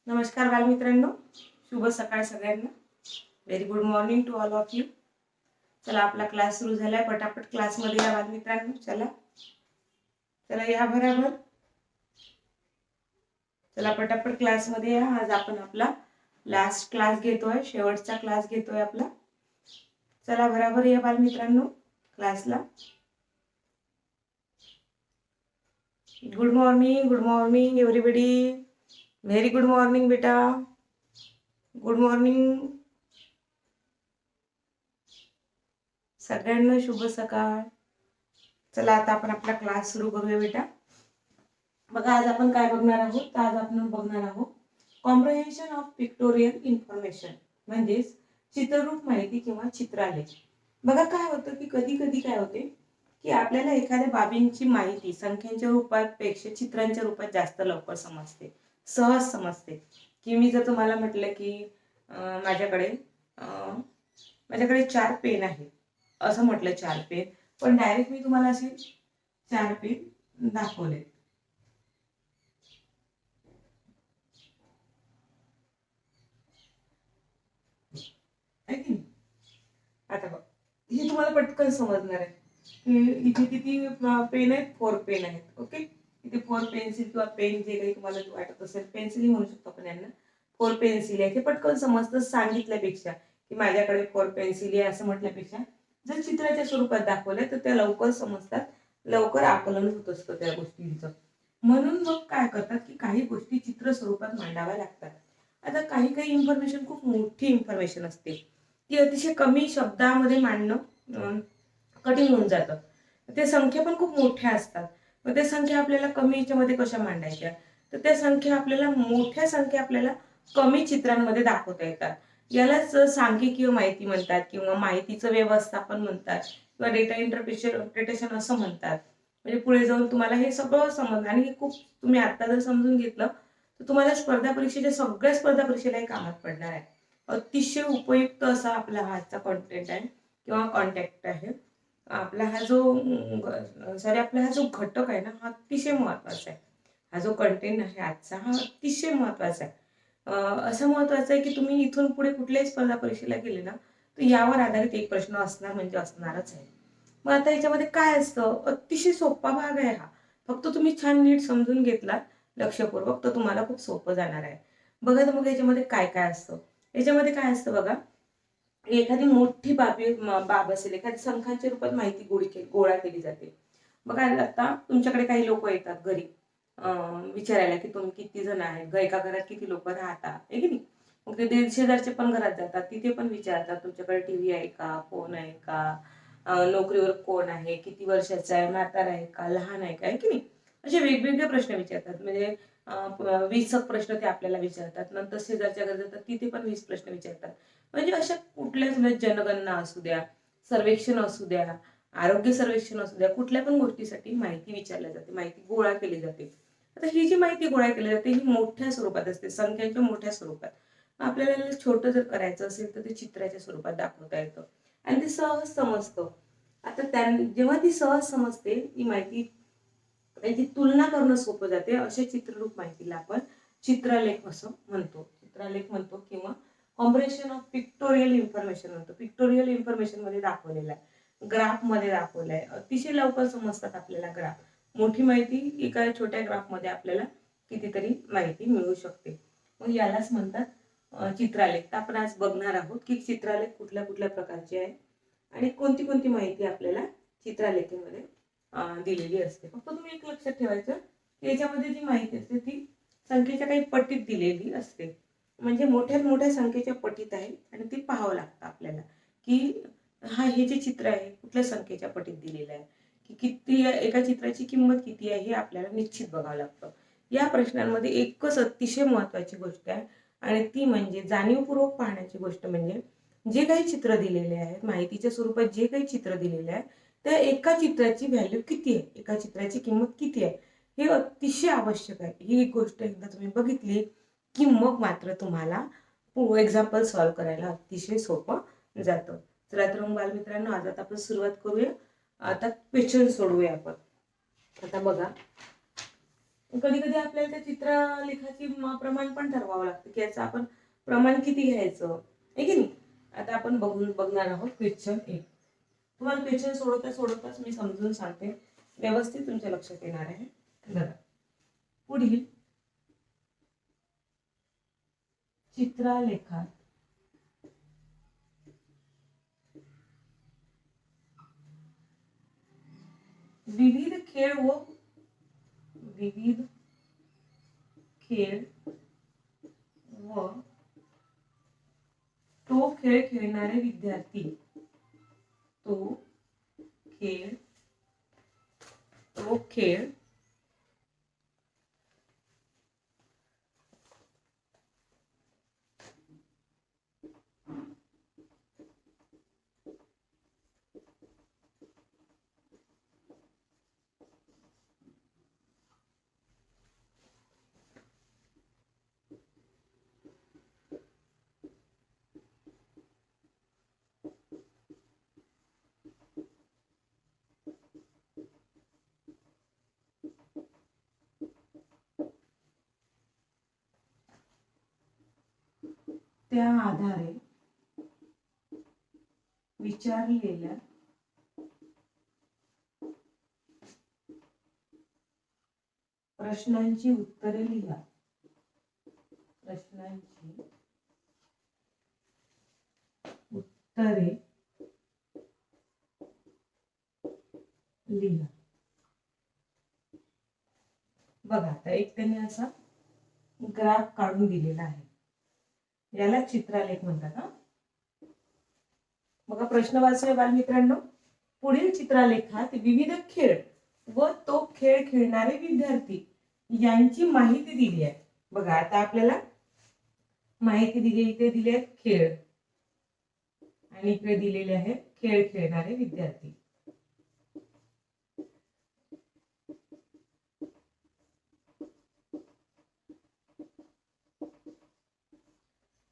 नमस्कार बालमित्रांनो, शुभ सकाळ सगळ्यांना. Very good morning to all of you. चला आपला क्लास सुरू झालाय. पटापट क्लासमध्ये या बालमित्रांनो. चला चला या बरोबर. चला पटापट क्लासमध्ये या. आज आपण आपला लास्ट क्लास घेतोय, शेवटचा क्लास घेतोय आपला. चला बरोबर या बालमित्रांनो क्लासला. Good morning everybody. Very good morning बेटा. गुड मॉर्निंग सगळ्यांना. शुभ सकाळ. चला आता आपण आपला क्लास सुरू करूया बेटा. बघा आज आपण काय बघणार आहोत. तर आज आपण बघणार आहोत कॉम्प्रिहेन्शन ऑफ पिक्टोरियल इन्फॉर्मेशन, म्हणजेच चित्ररूप माहिती किंवा चित्रालेख. बघा काय होतं की कधी कधी काय होते की आपल्याला एखाद्या बाबींची माहिती संख्यांच्या रूपात पेक्षा चित्रांच्या रूपात जास्त लवकर समजते, सहज समजते. की मी जर तुम्हाला म्हटलं की माझ्याकडे माझ्याकडे 4 पेन आहेत असं म्हटलं, 4 पेन, पण डायरेक्ट मी तुम्हाला असे 4 पेन दाखवले. आता बघ, हे तुम्हाला पटकन समजणार आहे की इथे किती पेन आहेत. 4 पेन आहेत. ओके, इथे 4 पेन्सिल किंवा पेन जे काही तुम्हाला वाटत असेल, पेन्सिल म्हणू शकतो आपण यांना. 4 पेन्सिल आहे, ते पटकन समजतं सांगितल्यापेक्षा. की माझ्याकडे 4 पेन्सिल आहे असं म्हटल्यापेक्षा जर चित्राच्या स्वरूपात दाखवलं तर त्या लवकर समजतात, लवकर आकलन होत असतं त्या गोष्टींचं. म्हणून मग काय करतात की काही गोष्टी चित्र स्वरूपात मांडाव्या लागतात. आता काही काही इन्फॉर्मेशन खूप मोठी इन्फॉर्मेशन असते, ती अतिशय कमी शब्दामध्ये मांडणं कठीण होऊन जातं. ते संख्या पण खूप मोठ्या असतात. मग त्या संख्या आपल्याला कमी याच्यामध्ये कशा मांडायच्या, तर त्या संख्या आपल्याला मोठ्या संख्या आपल्याला कमी चित्रांमध्ये दाखवता येतात. यालाच सांख्यिकीय माहिती म्हणतात किंवा माहितीचं व्यवस्थापन म्हणतात किंवा डेटा इंटरप्रिटेशन असं म्हणतात. म्हणजे पुढे जाऊन तुम्हाला हे सगळं समजणार आणि खूप तुम्ही आता जर समजून घेतलं तर तुम्हाला स्पर्धा परीक्षेच्या सगळ्या स्पर्धा परीक्षेला हे कामात पडणार आहे. अतिशय उपयुक्त असा आपला आजचा कॉन्टेंट आहे किंवा कॉन्टॅक्ट आहे. आपला हा जो घटक आहे ना, हा अतिशय महत्वाचा आहे. हा जो कंटेंट आहे आजचा, हा अतिशय महत्वाचा आहे. असं महत्वाचं आहे की तुम्ही इथून पुढे कुठल्याही स्पर्धा परीक्षेला गेले ना, तर यावर आधारित एक प्रश्न असणार म्हणजे असणारच आहे. मग आता याच्यामध्ये काय असतं, अतिशय सोपा भाग आहे हा. फक्त तुम्ही छान नीट समजून घेतला लक्षपूर्वक तर तुम्हाला खूप सोपं जाणार आहे. बघा तर मग याच्यामध्ये काय काय असतं. याच्यामध्ये काय असतं बघा, एखादी मोठी बाब असेल, एखादी संख्यांच्या रूपात माहिती गोळा केली जाते. बघा आता तुमच्याकडे काही लोक येतात घरी विचारायला की तुम्ही किती जण आहेत, एका घरात किती लोक राहतात, आहे की नाही. मग ते 1,500 पण घरात जातात, तिथे पण विचारतात तुमच्याकडे टीव्ही आहे का, फोन आहे का, नोकरीवर कोण आहे, किती वर्षाचा आहे, म्हातारा आहे का, लहान आहे का, आहे की नाही. असे वेगवेगळे प्रश्न विचारतात. म्हणजे 20 प्रश्न ते आपल्याला विचारतात. नंतर शेजारच्या घरी जातात, तिथे पण 20 प्रश्न विचारतात. म्हणजे अशा कुठल्याच जनगणना असू द्या, सर्वेक्षण असू द्या, आरोग्य सर्वेक्षण असू द्या, कुठल्या पण गोष्टीसाठी माहिती विचारली जाते, माहिती गोळा केली जाते. आता ही जी माहिती गोळा केली जाते ही मोठ्या स्वरूपात असते, संख्यांच्या मोठ्या स्वरूपात. आपल्याला छोटं जर करायचं असेल तर ते चित्राच्या स्वरूपात दाखवता येतं आणि ते सहज समजतं. आता जेव्हा ती सहज समजते ही माहिती, त्याची तुलना करणं सोपं जाते. अशा चित्ररूप माहितीला आपण चित्रलेख असं म्हणतो, चित्रलेख म्हणतो किंवा कॉम्प्रिहेन्शन ऑफ पिक्टोरियल इन्फॉर्मेशन म्हणतो. पिक्टोरियल इन्फॉर्मेशन मध्ये दाखवलेला आहे, ग्राफ मध्ये दाखवलाय. अतिशय लवकर समजतात आपल्याला ग्राफ. मोठी माहिती एका छोट्या ग्राफ मध्ये आपल्याला कितीतरी माहिती मिळू शकते. मग यालाच म्हणतात चित्रालेख. तर आपण आज बघणार आहोत की चित्रालेख कुठल्या कुठल्या प्रकारचे आहे आणि कोणती कोणती माहिती आपल्याला चित्रलेखेमध्ये दिलेली असते. फक्त तुम्ही एक लक्षात ठेवायचं की याच्यामध्ये जी माहिती असते ती संख्येच्या काही पटीत दिलेली असते. म्हणजे मोठ्यात मोठ्या संख्येच्या पटीत आहे आणि ते पाहावं लागतं आपल्याला की हे जे चित्र आहे कुठल्या संख्येच्या पटीत दिलेलं आहे, की किती एका चित्राची किंमत किती आहे हे आपल्याला निश्चित बघावं लागतं. या प्रश्नांमध्ये एकच अतिशय महत्वाची गोष्ट आहे आणि ती म्हणजे जाणीवपूर्वक पाहण्याची गोष्ट. म्हणजे जे काही चित्र दिलेले आहेत, माहितीच्या स्वरूपात जे काही चित्र दिलेले आहे, त्या एका चित्राची व्हॅल्यू किती आहे, एका चित्राची किंमत किती आहे, हे अतिशय आवश्यक आहे. ही एक गोष्ट एकदा तुम्ही बघितली की मग मात्र तुम्हाला एक्झाम्पल सॉल्व्ह करायला अतिशय सोपं जातं. चला तर मग बालमित्रांनो आज आता आपण सुरुवात करूया. आता क्वेश्चन सोडवूया आपण. आता बघा, कधी कधी आपल्याला त्या चित्रलेखाची प्रमाण पण ठरवावं लागतं की याचं आपण प्रमाण किती घ्यायचं आहे की नाही. आता आपण बघणार आहोत क्वेश्चन 1. तुम्हाला क्वेश्चन सोडवताच मी समजून सांगते, व्यवस्थित तुमच्या लक्षात येणार आहे. बघा, पुढील चित्रलेखात विविध खेळ व तो खेळ खेळणारे विद्यार्थी त्या आधारे विचारलेल्या प्रश्नांची उत्तरे लिहा. बघा, आता एक त्यांनी असा ग्राफ काढून दिलेला आहे, याला चित्रलेख म्हणतात. हा बघा, प्रश्न वाचूया बालमित्रांनो. पुढील चित्रलेखात विविध खेळ व तो खेळ खेळणारे विद्यार्थी यांची माहिती दिली आहे. बघा, आता आपल्याला माहिती दिली, इथे दिले आहेत खेळ आणि इकडे दिलेले आहेत खेळ खेळणारे विद्यार्थी.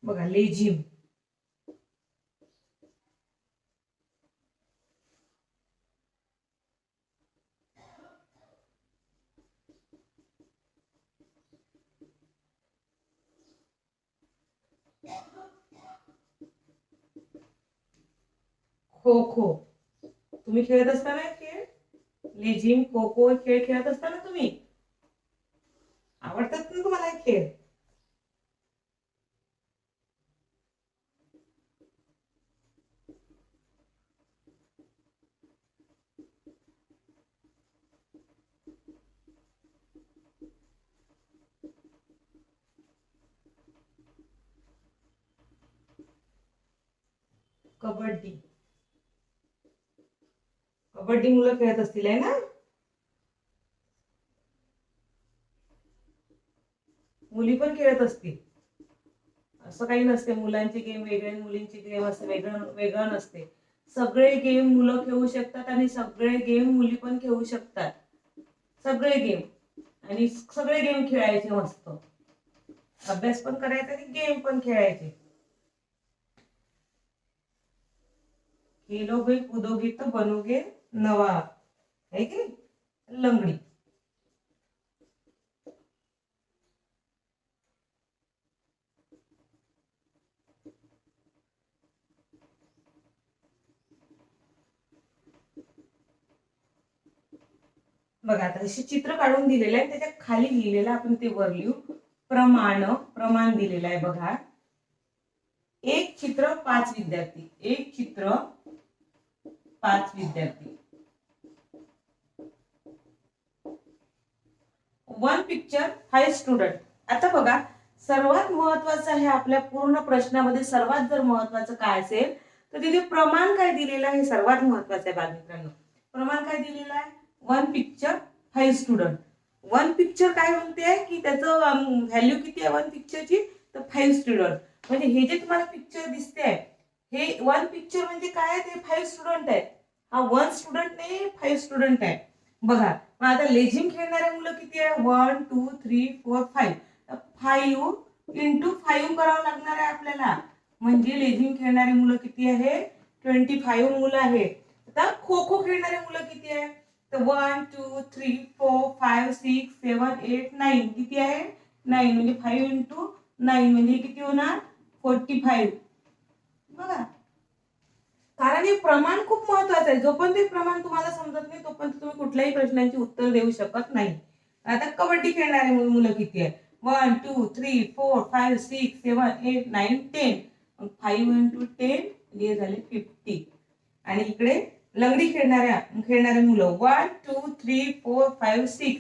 बघा, लेझिम, खो खो. तुम्ही खेळत असताना खेळ, लेझिम, खो खो खेळ खेळत असताना तुम्ही, आवडतात ना तुम्हाला हे खेळ? कबड्डी मुलं खेळत असतील आहे ना? मुली पण खेळत असतील, असं काही नसते. मुलांचे गेम वेगळे, मुलींचे गेम असते वेगळं नसते. सगळे गेम मुलं खेळू शकतात आणि सगळे गेम मुली पण खेळू शकतात. सगळे गेम, आणि सगळे गेम खेळायचे मस्त. अभ्यास पण करायचा आणि गेम पण खेळायचे. खेलोगे कूदोगे तो बनोगे नवाब, है की लंगडी. बघा, आता अशी चित्र काढून दिलेलं आहे, त्याच्या खाली लिहिलेलं आपण ते वर लिहू. प्रमाण दिलेलं आहे. बघा, एक चित्र 5 विद्यार्थी, एक चित्र 5 विद्यार्थी, 1 पिक्चर 5 स्टुडंट. आता बघा, सर्वात महत्वाचं आहे आपल्या पूर्ण प्रश्नामध्ये, सर्वात जर महत्वाचं काय असेल तर तिथे प्रमाण काय दिलेलं आहे, सर्वात महत्वाचं आहे बालमित्रांनो. प्रमाण काय दिलेलं आहे? 1 पिक्चर 5 स्टुडंट. 1 पिक्चर काय म्हणते की त्याचं व्हॅल्यू किती आहे 1 पिक्चरची, तर 5 स्टुडंट. म्हणजे हे जे तुम्हाला पिक्चर दिसते हे 1 पिक्चर म्हणजे काय, ते 5 स्टुडंट आहेत. हा 1 स्टुडंट नाही, 5 स्टुडंट आहे. बघा, मग आता लेझिम खेळणारे मुलं किती आहे, 1 2 3 4 5. 5 इंटू 5 करावं लागणार आहे आपल्याला. म्हणजे लेझिम खेळणारी मुलं किती आहे, 25 मुलं आहेत. आता खो खो खेळणारे मुलं किती आहे, तर 1 2 3 4 5 6 7 8 9 किती आहे 9 म्हणजे 5 इंटू 9 म्हणजे किती होणार 45. बघा कारण हे प्रमाण खूप महत्वाचं आहे. जोपर्यंत ते प्रमाण तुम्हाला समजत नाही तोपर्यंत तुम्ही कुठल्याही प्रश्नांची उत्तर देऊ शकत नाही. आता कबड्डी खेळणारे मुलं किती आहे 1 2 3 4 5 6 7 8 9 10. 5 इंटू 10 हे झाले 50. आणि इकडे लंगडी खेळणारे मुलं 1 2 3 4 5 6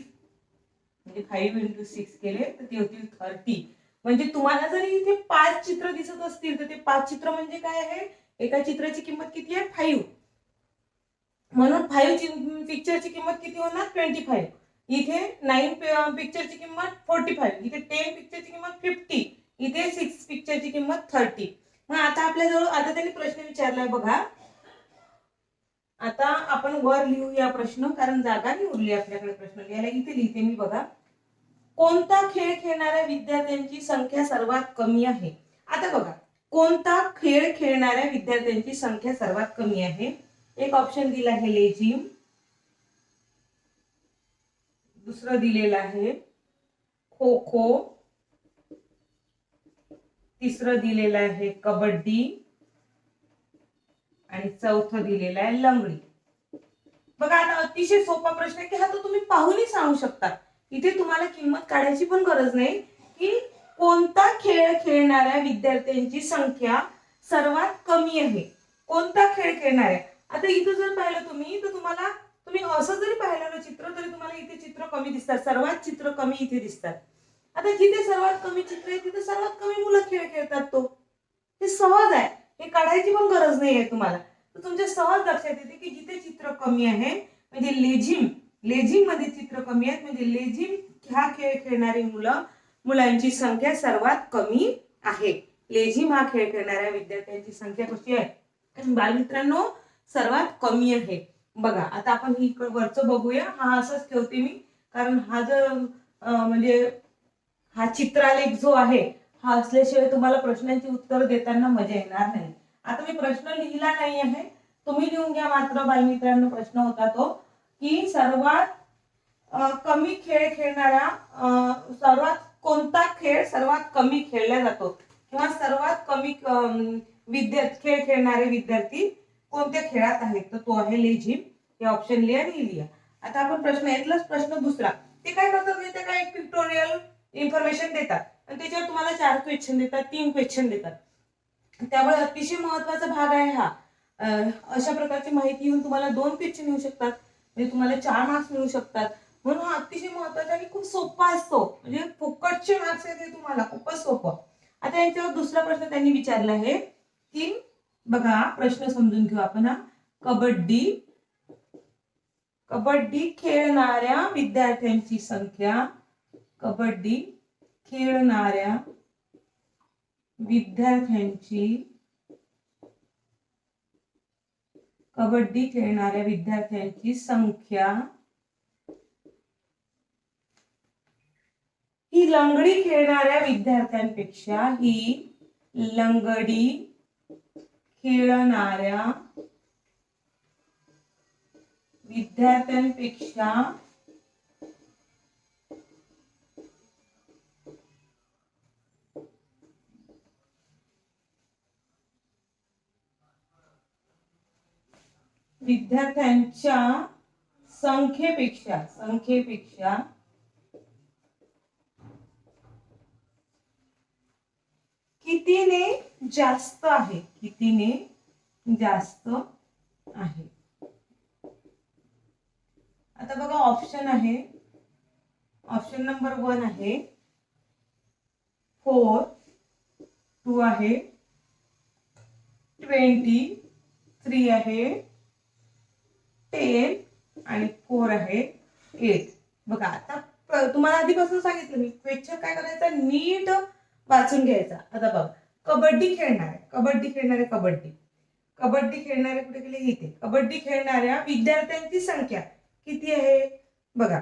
म्हणजे 5 इंटू 6 केले तर ते होतील 30. म्हणजे तुम्हाला जरी इथे 5 चित्र दिसत असतील तर ते 5 चित्र म्हणजे काय आहे एका चित्राची किंमत किती आहे 5. म्हणून 5 पिक्चरची किंमत किती होणार 25. इथे 9 पिक्चरची किंमत 45. इथे 10 पिक्चरची किंमत 50. इथे 6 पिक्चरची किंमत 30. मग आता आपल्याजवळ आता त्यांनी प्रश्न विचारलाय बघा. आता आपण वर लिहूया प्रश्न कारण जागा नाही उरली आपल्याकडे प्रश्न लिहायला. इथे लिहिते मी बघा. कोणता खेळ खेळणाऱ्या विद्यार्थ्यांची संख्या सर्वात कमी आहे. आता बघा कोणता खेळ खेळणाऱ्या विद्यार्थ्यांची संख्या सर्वात कमी आहे. एक ऑप्शन दिला आहे लेझिम, दुसरं दिलेलं आहे खो खो, तिसरं दिलेलं आहे कबड्डी आणि चौथं दिलेलं आहे लंगडी. बघा आता अतिशय सोपा प्रश्न आहे की हा तो तुम्ही पाहूनही सांगू शकता. इथे तुम्हाला किंमत काढायची पण गरज नाही की कोणता खेळ खेळणाऱ्या विद्यार्थ्यांची संख्या सर्वात कमी आहे. कोणता खेळ खेळणाऱ्या. आता इथं जर पाहिलं तुम्ही तर तुम्ही असं जरी पाहिलं चित्र तरी तुम्हाला इथे चित्र कमी दिसतात. सर्वात चित्र कमी इथे दिसतात. आता जिथे सर्वात कमी चित्र आहे तिथे सर्वात कमी मुलं खेळ खेळतात. तो हे सहज आहे. हे काढायची पण गरज नाही आहे तुम्हाला. तर तुमच्या सहज लक्षात येते की जिथे चित्र कमी आहे म्हणजे लेझिम मध्ये चित्र कमी आहेत म्हणजे लेझिम हा खेळ खेळणारी मुलांची संख्या सर्वात कमी आहे. लेझिम हा खेळ खेळणाऱ्या विद्यार्थ्यांची संख्या कशी आहे बालमित्रांनो सर्वात कमी आहे. बघा आता आपण ही वरचं बघूया. हा असंच ठेवते मी कारण हा जर म्हणजे हा चित्रालेख जो आहे हा असल्याशिवाय तुम्हाला प्रश्नांची उत्तर देताना मजा येणार नाही. आता मी प्रश्न लिहिला नाही आहे तुम्ही लिहून घ्या मात्र बालमित्रांनो. प्रश्न होता तो की सर्वात कमी खेळ खेळणारा कोणता खेळ सर्वात कमी खेळला जातो किंवा सर्वात कमी खेळ खेळणारे विद्यार्थी कोणत्या खेळात आहेत तर तो आहे लेझिम. हे ऑप्शन लिहा आणि लिहा. आता आपण प्रश्न यातलाच प्रश्न दुसरा ते काय करतात ते काय एक पिक्टोरियल इन्फॉर्मेशन देतात आणि त्याच्यावर तुम्हाला 4 क्वेश्चन देतात 3 क्वेश्चन देतात. त्यामुळे अतिशय महत्वाचा भाग आहे हा. अशा प्रकारची माहिती येऊन तुम्हाला 2 क्वेश्चन येऊ शकतात म्हणजे तुम्हाला 4 मार्क्स मिळू शकतात. म्हणून हा अतिशय महत्वाचा आणि खूप सोपा असतो म्हणजे फुकटचे मार्क्स आहेत तुम्हाला खूपच सोपं. आता यांच्यावर दुसरा प्रश्न त्यांनी विचारला आहे की बघा प्रश्न समजून घेऊ आपण. कबड्डी खेळणाऱ्या विद्यार्थ्यांची संख्या कबड्डी खेळणाऱ्या विद्यार्थ्यांची संख्या ही लंगडी खेळणाऱ्या विद्यार्थ्यांपेक्षा विद्यार्थ्यांच्या संख्येपेक्षा कितीने जास्त आहे आता बघा ऑप्शन आहे. ऑप्शन नंबर 1 आहे 4, 2 आहे 20, 3 आहे 10 आणि 4 आहे 8. बघा आता तुम्हाला आधीपासून सांगितलं मी क्वेश्चन काय करायचं नीट वाचून घ्यायचा. आता बघ कबड्डी खेळणारे कुठे गेले इथे. कबड्डी खेळणाऱ्या विद्यार्थ्यांची संख्या किती आहे बघा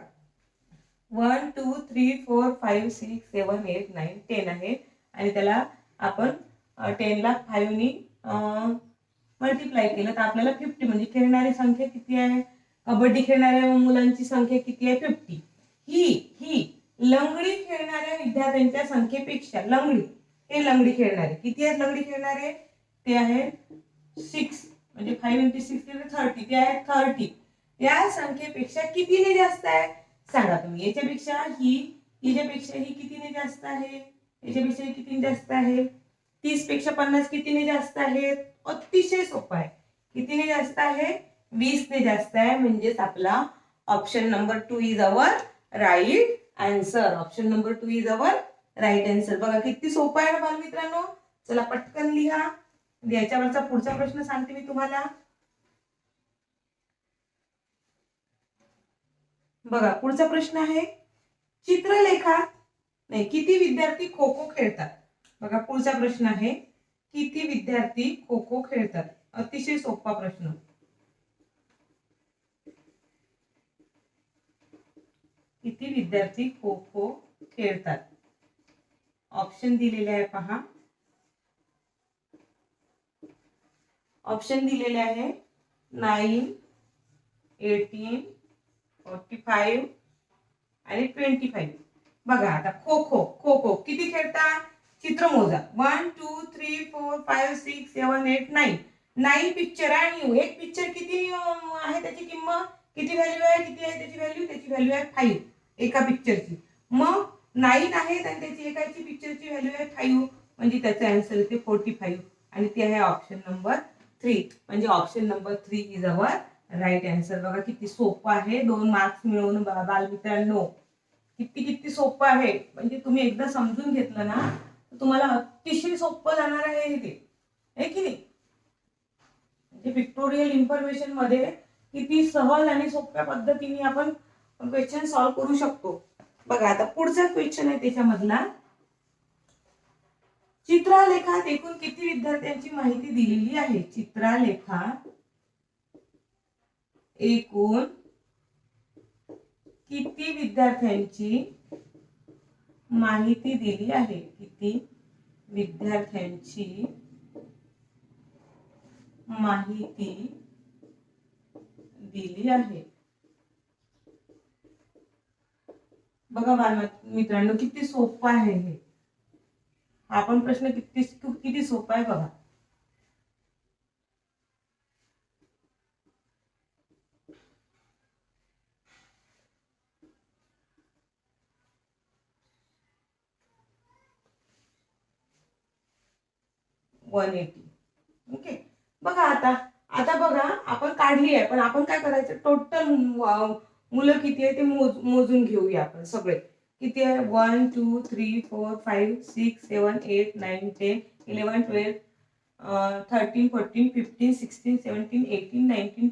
1 2 3 4 5 6 7 8 9 10 आहे आणि त्याला आपण 10 ला 5 ने मल्टिप्लाय केलं तर आपल्याला 50 म्हणजे खेळणारी संख्या किती आहे कबड्डी खेळणाऱ्या मुलांची संख्या किती आहे 50. ही लंगडी खेळणाऱ्या विद्यार्थ्यांच्या संख्येपेक्षा हे लंगडी खेळणारे किती आहेत लंगडी खेळणारे ते आहेत 6 म्हणजे 5 × 6 30 ते आहेत 30. त्या संख्येपेक्षा कितीने जास्त आहे सांगा तुम्ही. याच्यापेक्षा ही कितीने जास्त आहे याच्यापेक्षा ही कितीने जास्त आहे 30 पेक्षा 50 कितीने जास्त आहे. अतिशय सोपं आहे. कितीने जास्त आहे 20 ने जास्त आहे. म्हणजेच आपला option number 2 is our right answer. Option number 2 is our right answer. बघा किती सोपं आहे ना बालमित्रांनो. चला पटकन लिहा. याच्यावरचा पुढचा प्रश्न सांगते मी तुम्हाला. बघा पुढचा प्रश्न आहे चित्रलेखा नाही किती विद्यार्थी खो खो खेळतात. बघा पुढचा प्रश्न आहे किती विद्यार्थी खो खो खेळतात. अतिशय सोपा प्रश्न. किती विद्यार्थी खो खो खेळतात. ऑप्शन दिलेले आहे पहा. ऑप्शन दिलेले आहे 9, 18, 45 आणि 25. बघा आता खो खो किती खेळतात चित्र मोजा. 1 2 3 4 5 6 7 8 9. 9 पिक्चर आणि एक पिक्चर किती आहे त्याची किंमत किती व्हॅल्यू आहे किती आहे त्याची व्हॅल्यू आहे 5 एका पिक्चरची. मग 9 आहेत आणि त्याची एकाची पिक्चरची व्हॅल्यू आहे 5 म्हणजे त्याचा आन्सर येते 45 आणि ते आहे ऑप्शन नंबर 3. म्हणजे option number 3 is our right answer. बघा किती सोपं आहे 2 मार्क्स मिळवून बालमित्रांनो. किती सोपं आहे म्हणजे तुम्ही एकदा समजून घेतलं ना तर तुम्हाला अतिशय सोपं जाणार आहे ते आहे की नाही. म्हणजे पिक्टोरियल इन्फॉर्मेशन मध्ये किती सहज आणि सोप्या पद्धतीने आपण क्वेश्चन सॉल्व्ह करू शकतो. बघा आता पुढचा क्वेश्चन आहे त्याच्यामधला चित्रलेखात एकूण किती विद्यार्थ्यांची माहिती दिलेली आहे. चित्रलेखात एकूण किती विद्यार्थ्यांची माहिती दिली आहे. किती विद्यार्थ्यांची माहिती दिली आहे. बघा बालमित्रांनो किती सोपं आहे हे. हा पण प्रश्न किती सोपा आहे बघा. ओके बघा आता बघा आपण काढली आहे पण आपण काय करायचं टोटल मुलं किती आहे ते मोजून घेऊया आपण सगळे. किती आहे 1 2 3 4 5 6 7 8 9 10 11 12 13 14 15 16 17 18 19 20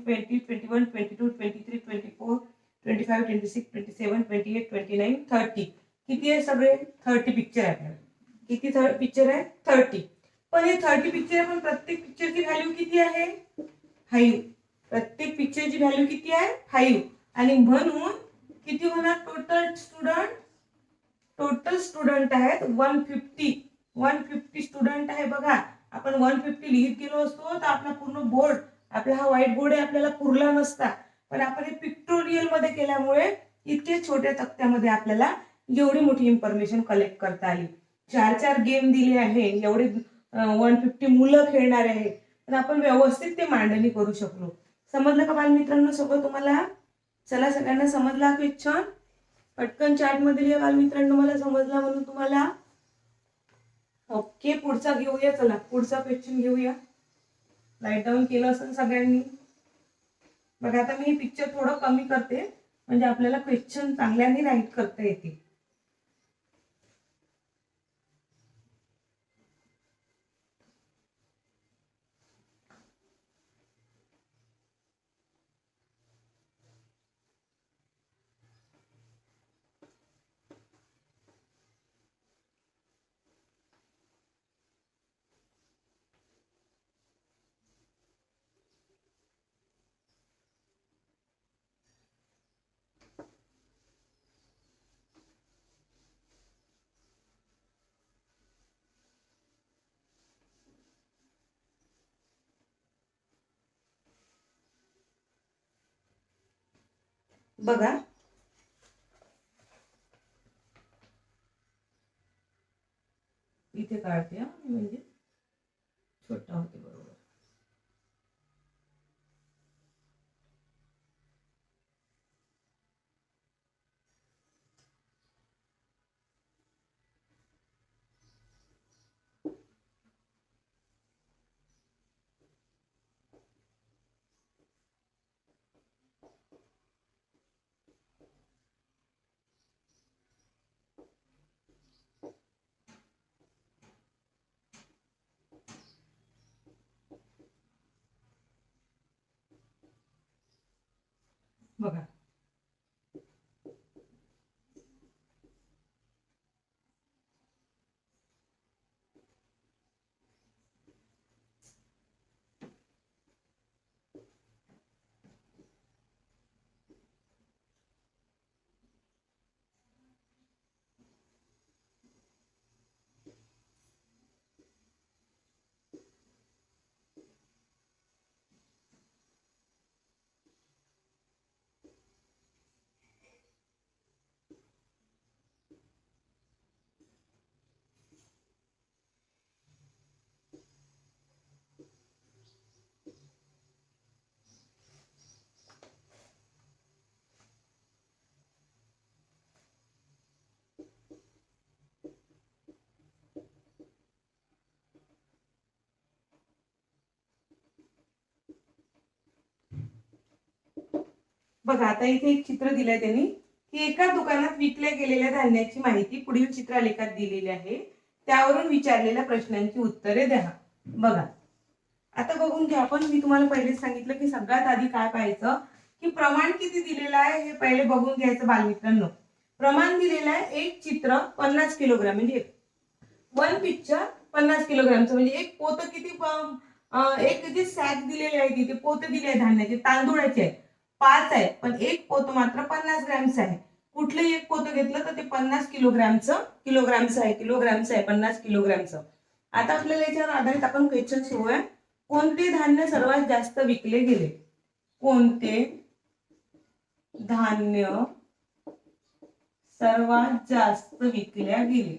21 22 23 24 25 26 27 28 29 30. किती आहे सगळे 30 पिक्चर आहे आपल्याला. किती पिक्चर आहे 30. पण हे 30 पिक्चर पण प्रत्येक पिक्चरची व्हॅल्यू किती आहे 5. प्रत्येक पिक्चरची व्हॅल्यू किती आहे 5 आणि म्हणून किती होणार टोटल स्टुडंट आहेत 150 स्टुडंट आहे. बघा आपण 150 लिहित गेलो असतो तर आपला पूर्ण बोर्ड आपला हा व्हाईट बोर्ड आहे आपल्याला पुरला नसता. पण आपण हे पिक्टोरियल मध्ये केल्यामुळे इतके छोट्या तक्त्यामध्ये आपल्याला एवढी मोठी इन्फॉर्मेशन कलेक्ट करता आली. 4 गेम दिले आहे एवढे 150 मुलं खेळणार आहे तर आपण व्यवस्थित ते मांडणी करू शकलो. समजलं का बालमित्रांनो सगळं तुम्हाला. चला सगळ्यांना समजला क्वेश्चन. पटकन चॅट मध्ये लिहा बालमित्रांनो मला समजला म्हणून तुम्हाला. ओके पुढचा घेऊया. चला पुढचा क्वेश्चन घेऊया. राईट डाऊन केलं असेल सगळ्यांनी. बघा आता मी पिक्चर थोडं कमी करते म्हणजे आपल्याला क्वेश्चन चांगल्याने राईट करता येते. बघा इथे काढते हा, म्हणजे छोटा होते बरोबर. बघा बघा आता इथे एक चित्र दिलंय त्यांनी की एका दुकानात विकल्या गेलेल्या धान्याची माहिती पुढील चित्रलेखात दिलेली आहे. त्यावरून विचारलेल्या प्रश्नांची उत्तरे द्या. बघा आता बघून घ्या. आपण मी तुम्हाला पहिले सांगितलं की सगळ्यात आधी काय पाहायचं की प्रमाण किती दिलेलं आहे हे पहिले बघून घ्यायचं बालमित्रांनो. प्रमाण दिलेलं आहे एक चित्र 50 किलोग्राम म्हणजे वन पिक्चर 50 किलोग्रामचं म्हणजे एक पोतं किती एक जे सॅक दिलेले आहे तिथे पोते दिले आहे धान्याचे तांदूळाचे आहे 5 आहे पण एक पोतं मात्र 50 ग्रॅमचं आहे. कुठलंही एक पोतं घेतलं तर ते 50 किलोग्रामचं आहे 50 किलोग्रामचं. आता आपल्याला याच्यावर आधारित आपण क्वेश्चन सोडूया. कोणते धान्य सर्वात जास्त विकले गेले? कोणते धान्य सर्वात जास्त विकल्या गेले?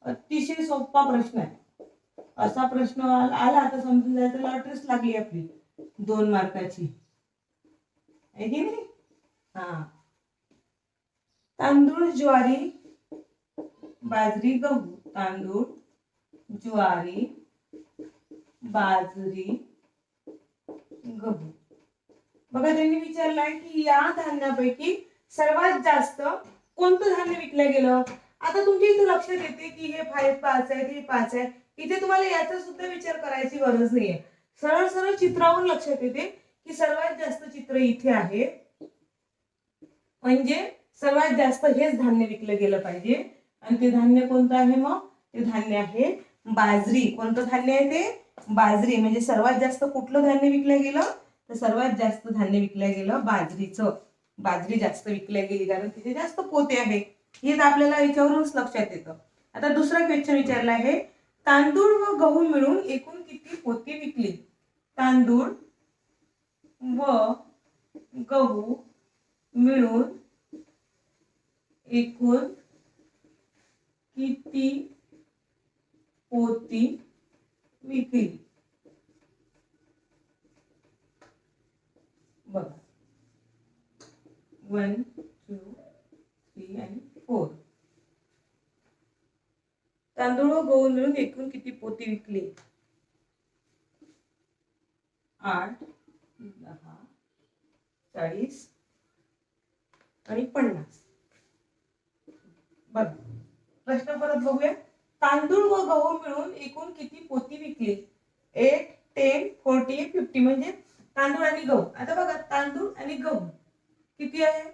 अतिशय सोपा प्रश्न आहे. असा प्रश्न आला तर समजून जायचं लॉटरीच लागली आपली 2 मार्काची आहे की नाही. हा तांदूळ ज्वारी बाजरी गहू. तांदूळ ज्वारी बाजरी गहू. बघा त्यांनी विचारलंय की या धान्यापैकी सर्वात जास्त कोणतं धान्य विकलं गेलं. आता तुमच्या इथे लक्षात येते की हे 5 आहे हे 5 आहे. इथे तुम्हाला याचा सुद्धा विचार करायची गरज नाहीये. सरळ सरळ चित्रावरून लक्षात येते की सर्वात जास्त चित्र इथे आहे म्हणजे सर्वात जास्त हेच धान्य विकलं गेलं पाहिजे. आणि ते धान्य कोणतं आहे? मग ते धान्य आहे बाजरी. कोणतं धान्य आहे ते? बाजरी. म्हणजे सर्वात जास्त कुठलं धान्य विकलं गेलं तर सर्वात जास्त धान्य विकलं गेलं बाजरीचं. बाजरी जास्त विकल्या गेली कारण तिथे जास्त पोते आहे. हे आपल्याला याच्यावरूनच लक्षात येतं. आता दुसरा क्वेश्चन विचारला आहे तांदूळ व गहू मिळून एकूण किती पोती विकली? तांदूळ व गहू मिळून एकूण किती पोती विकली? बघा 1 2 3 आणि 4. तांदूळ व गहू मिळून एकूण किती पोती विकली? 8 10 40 आणि 50. बघा प्रश्न परत बघूया. तांदूळ व गहू मिळून एकूण किती पोती विकली? 8 10 40 50 म्हणजे तांदूळ आणि गहू. आता बघा तांदूळ आणि गहू किती आहे?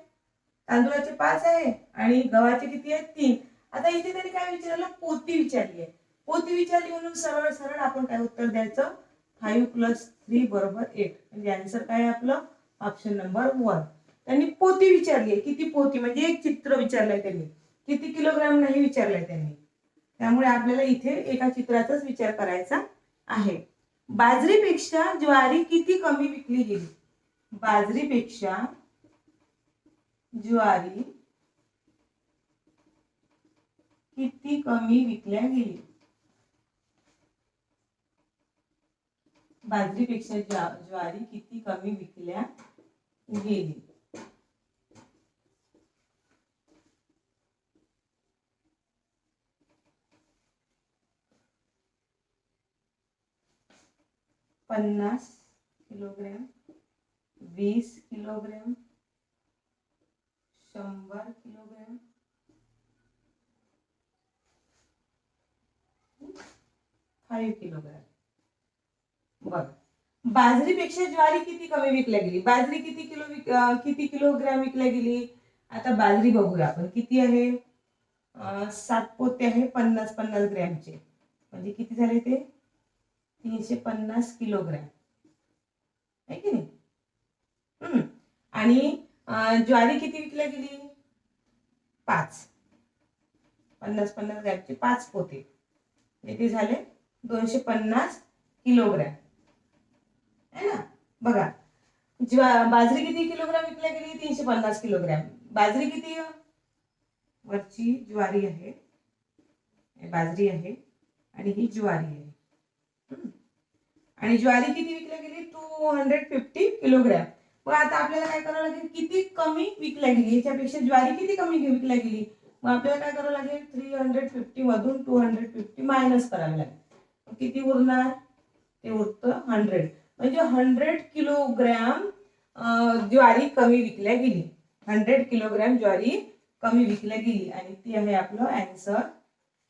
तांदूळाचे 5 आहे आणि गव्हाचे किती आहेत? 3. आता इथे त्यांनी काय विचारलं? पोती विचारली आहे. पोती विचारली म्हणून सरळ सरळ आपण काय उत्तर द्यायचं? 5 + 3 = 8. म्हणजे आन्सर काय आहे आपलं? Option number 1. त्यांनी पोती विचारली आहे. किती पोती म्हणजे एक चित्र विचारलंय त्यांनी. किती किलोग्राम नाही विचारलंय त्यांनी. त्यामुळे आपल्याला इथे एका चित्राचाच विचार करायचा आहे. बाजरीपेक्षा ज्वारी किती कमी विकली गेली? बाजरीपेक्षा ज्वारी किती कमी विकल्या गेली? बाजरीपेक्षा ज्वारी किती कमी विकल्या गेली? पन्नास किलोग्रॅम, 20 किलोग्रॅम, 100 किलोग्रॅम, 5 किलोग्रॅम. बघ, बाजरीपेक्षा ज्वारी किती कमी विकल्या गेली? बाजरी किती किलोग्रॅम विकल्या गेली? आता बाजरी बघूया आपण किती आहे. 7 पोते आहे 50-50 ग्रॅमचे, म्हणजे किती झाले ते? 350 किलोग्रॅम आहे की नाही? आणि ज्वारी किती विकल्या गेली? 5, 50-50 ग्रॅमचे 5 पोते, ते झाले 250 किलोग्रॅम है ना. बघा, बाजरी किती किलोग्रॅम विकल्या गेली? 350 किलोग्रॅम. बाजरी किती? वरची ज्वारी आहे, बाजरी आहे, आणि ही ज्वारी आहे. आणि ज्वारी किती विकल्या गेली? 250 किलोग्रॅम. मग आता आपल्याला काय करावं लागेल? किती कमी विकल्या गेली, याच्यापेक्षा ज्वारी किती कमी विकल्या गेली. मग आपल्याला काय करावं लागेल? 350 मधून 250 मायनस करावे लागेल. किती उरणार? ते उरतं 100. म्हणजे 100 किलोग्रॅम ज्वारी कमी विकल्या गेली. 100 किलोग्रॅम ज्वारी कमी विकल्या गेली, आणि ती आहे आपलं answer.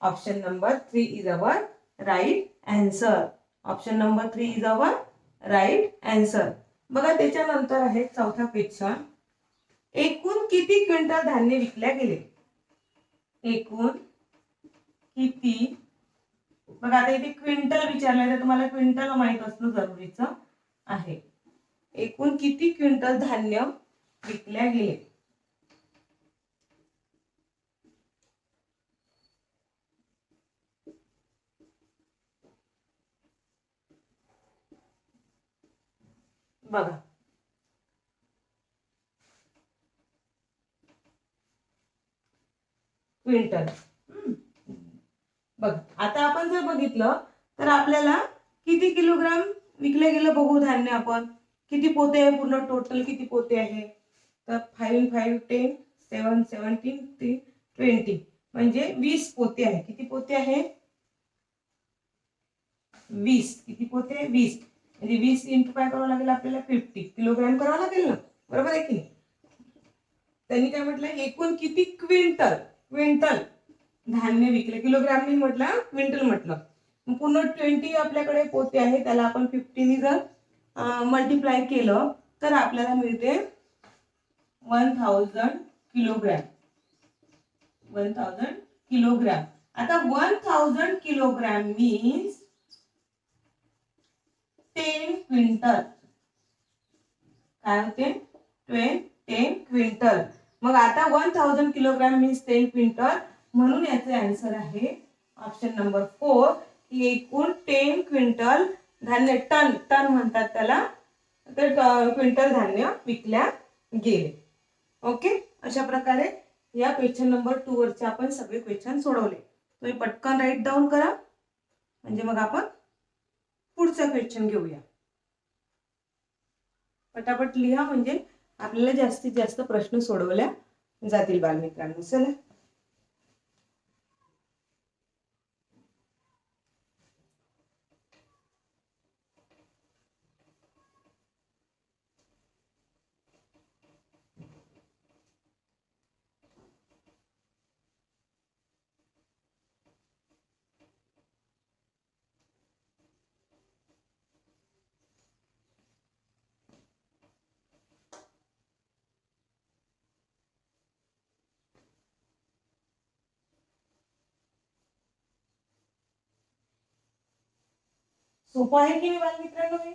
Option number 3 is our right answer. Option number 3 is our right answer. बघा, त्याच्यानंतर आहे चौथा क्वेश्चन. एकूण किती क्विंटल धान्य विकल्या गेले? एकूण किती? बघा, आता इथे क्विंटल विचारलंय, तर तुम्हाला क्विंटल माहित असणं जरुरीचं आहे. एकूण किती क्विंटल धान्य विकल्या गेले? बघा, क्विंटल. बघ, आता आपण जर बघितलं तर आपल्याला किती किलोग्राम विकलं गेलं बघू धान्य. आपण किती पोते आहे, पूर्ण टोटल किती पोते आहे? तर 5 5 10 7 17 3 20, म्हणजे 20 पोते आहे. किती पोते आहे? 20. किती पोते? 20. म्हणजे 20 इंटू काय करावं लागेल आपल्याला? 50 किलोग्राम करावं लागेल ना, बरोबर आहे की नाही? त्यांनी काय म्हटलं? एकूण किती क्विंटल धान्य विकले. किलोग्राम नाही म्हटलं, क्विंटल म्हटलं. पूर्ण 20 आपल्याकडे पोते आहे, त्याला आपण 50 ने जर मल्टिप्लाय केलं तर आपल्याला मिळते 1000 किलोग्राम. 1000 किलोग्राम. आता 1000 किलोग्राम मीन्स 10 क्विंटल. काय होते? 10 क्विंटल. मग आता 1000 किलोग्राम मीन्स 10 क्विंटल, म्हणून याचे आन्सर आहे ऑप्शन नंबर 4, की एकूण 10 क्विंटल धान्य, टन म्हणतात त्याला, तर क्विंटल धान्य विकल्या गेले. ओके, अशा प्रकारे या क्वेश्चन नंबर 2 वरचे आपण सगळे क्वेश्चन सोडवले. तुम्ही पटकन राईट डाऊन करा, म्हणजे मग आपण पुढचा क्वेश्चन घेऊया. पटापट लिहा, म्हणजे आपल्याला जास्तीत जास्त प्रश्न सोडवल्या जातील बालमित्रांनो. चला, सोपं आहे की नाही बालमित्रांनो? हे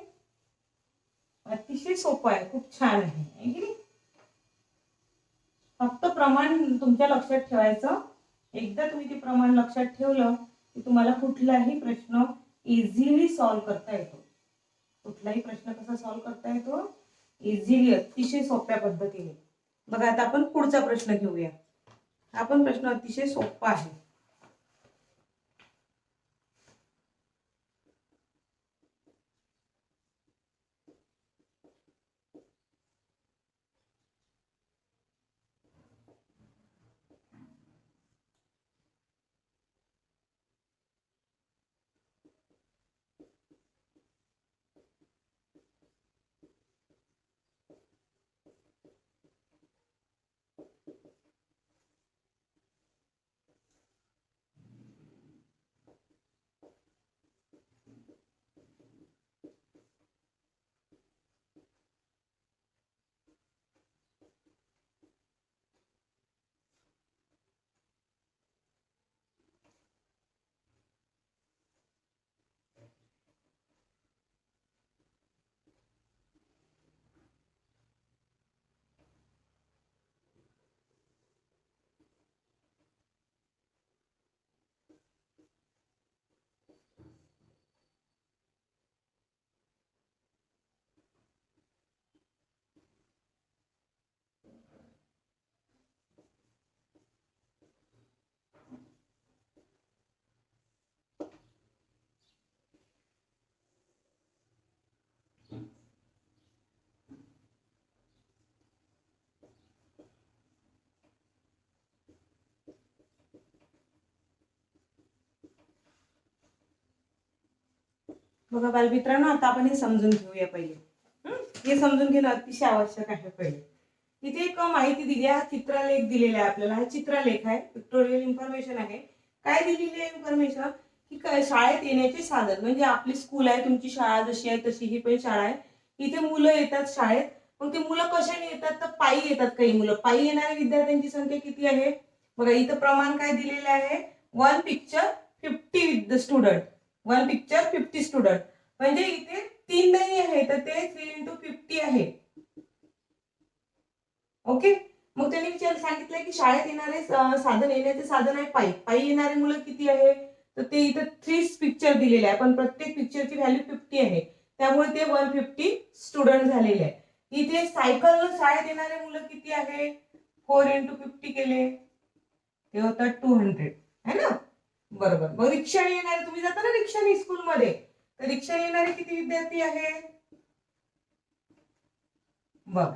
अतिशय सोपं आहे, खूप छान आहे की नाही? फक्त प्रमाण तुमच्या लक्षात ठेवायचं. एकदा तुम्ही ते प्रमाण लक्षात ठेवलं की तुम्हाला कुठलाही प्रश्न इझिली सॉल्व्ह करता येतो. कुठलाही प्रश्न कसा सॉल्व्ह करता येतो, इझिली, अतिशय सोप्या पद्धतीने. बघा आता आपण पुढचा प्रश्न घेऊया. हा पण प्रश्न अतिशय सोपा आहे. बघा बालमित्रांनो, आता आपण हे समजून घेऊया पहिले. हे समजून घेणं अतिशय आवश्यक आहे. पहिले इथे एक माहिती दिली आहे, चित्रलेख दिलेला आहे आपल्याला. हा चित्रलेख आहे, पिक्टोरियल इन्फॉर्मेशन आहे. काय दिलेली आहे इन्फॉर्मेशन, की शाळेत येण्याचे साधन. म्हणजे आपली स्कूल आहे, तुमची शाळा जशी आहे तशी ही पण शाळा आहे. इथे मुलं येतात शाळेत. मग ते मुलं कशाने येतात, तर पायी येतात. काही मुलं पायी येणाऱ्या विद्यार्थ्यांची संख्या किती आहे बघा. इथं प्रमाण काय दिलेलं आहे, 1 पिक्चर 50 स्टुडंट. 1 picture 50 student. म्हणजे इथे 3 नाही आहे, तर ते 3 × 50 आहे. ओके. मग त्यांनी विचार सांगितलंय की शाळेत येणारे साधन, येण्याचे साधन आहे पायी. पायी येणारे मुलं किती आहे, तर ते इथं 3 पिक्चर दिलेले आहे. पण प्रत्येक पिक्चरची व्हॅल्यू 50 आहे, त्यामुळे ते 150 स्टुडंट झालेले आहे. इथे सायकल शाळेत येणारे मुलं किती आहे, 4 × 50 केले, ते होतात 200 है ना. बरोबर. मग रिक्षाने येणारे, तुम्ही जाता ना रिक्षाने स्कूलमध्ये, तर रिक्षाने येणारे किती विद्यार्थी आहे बघा.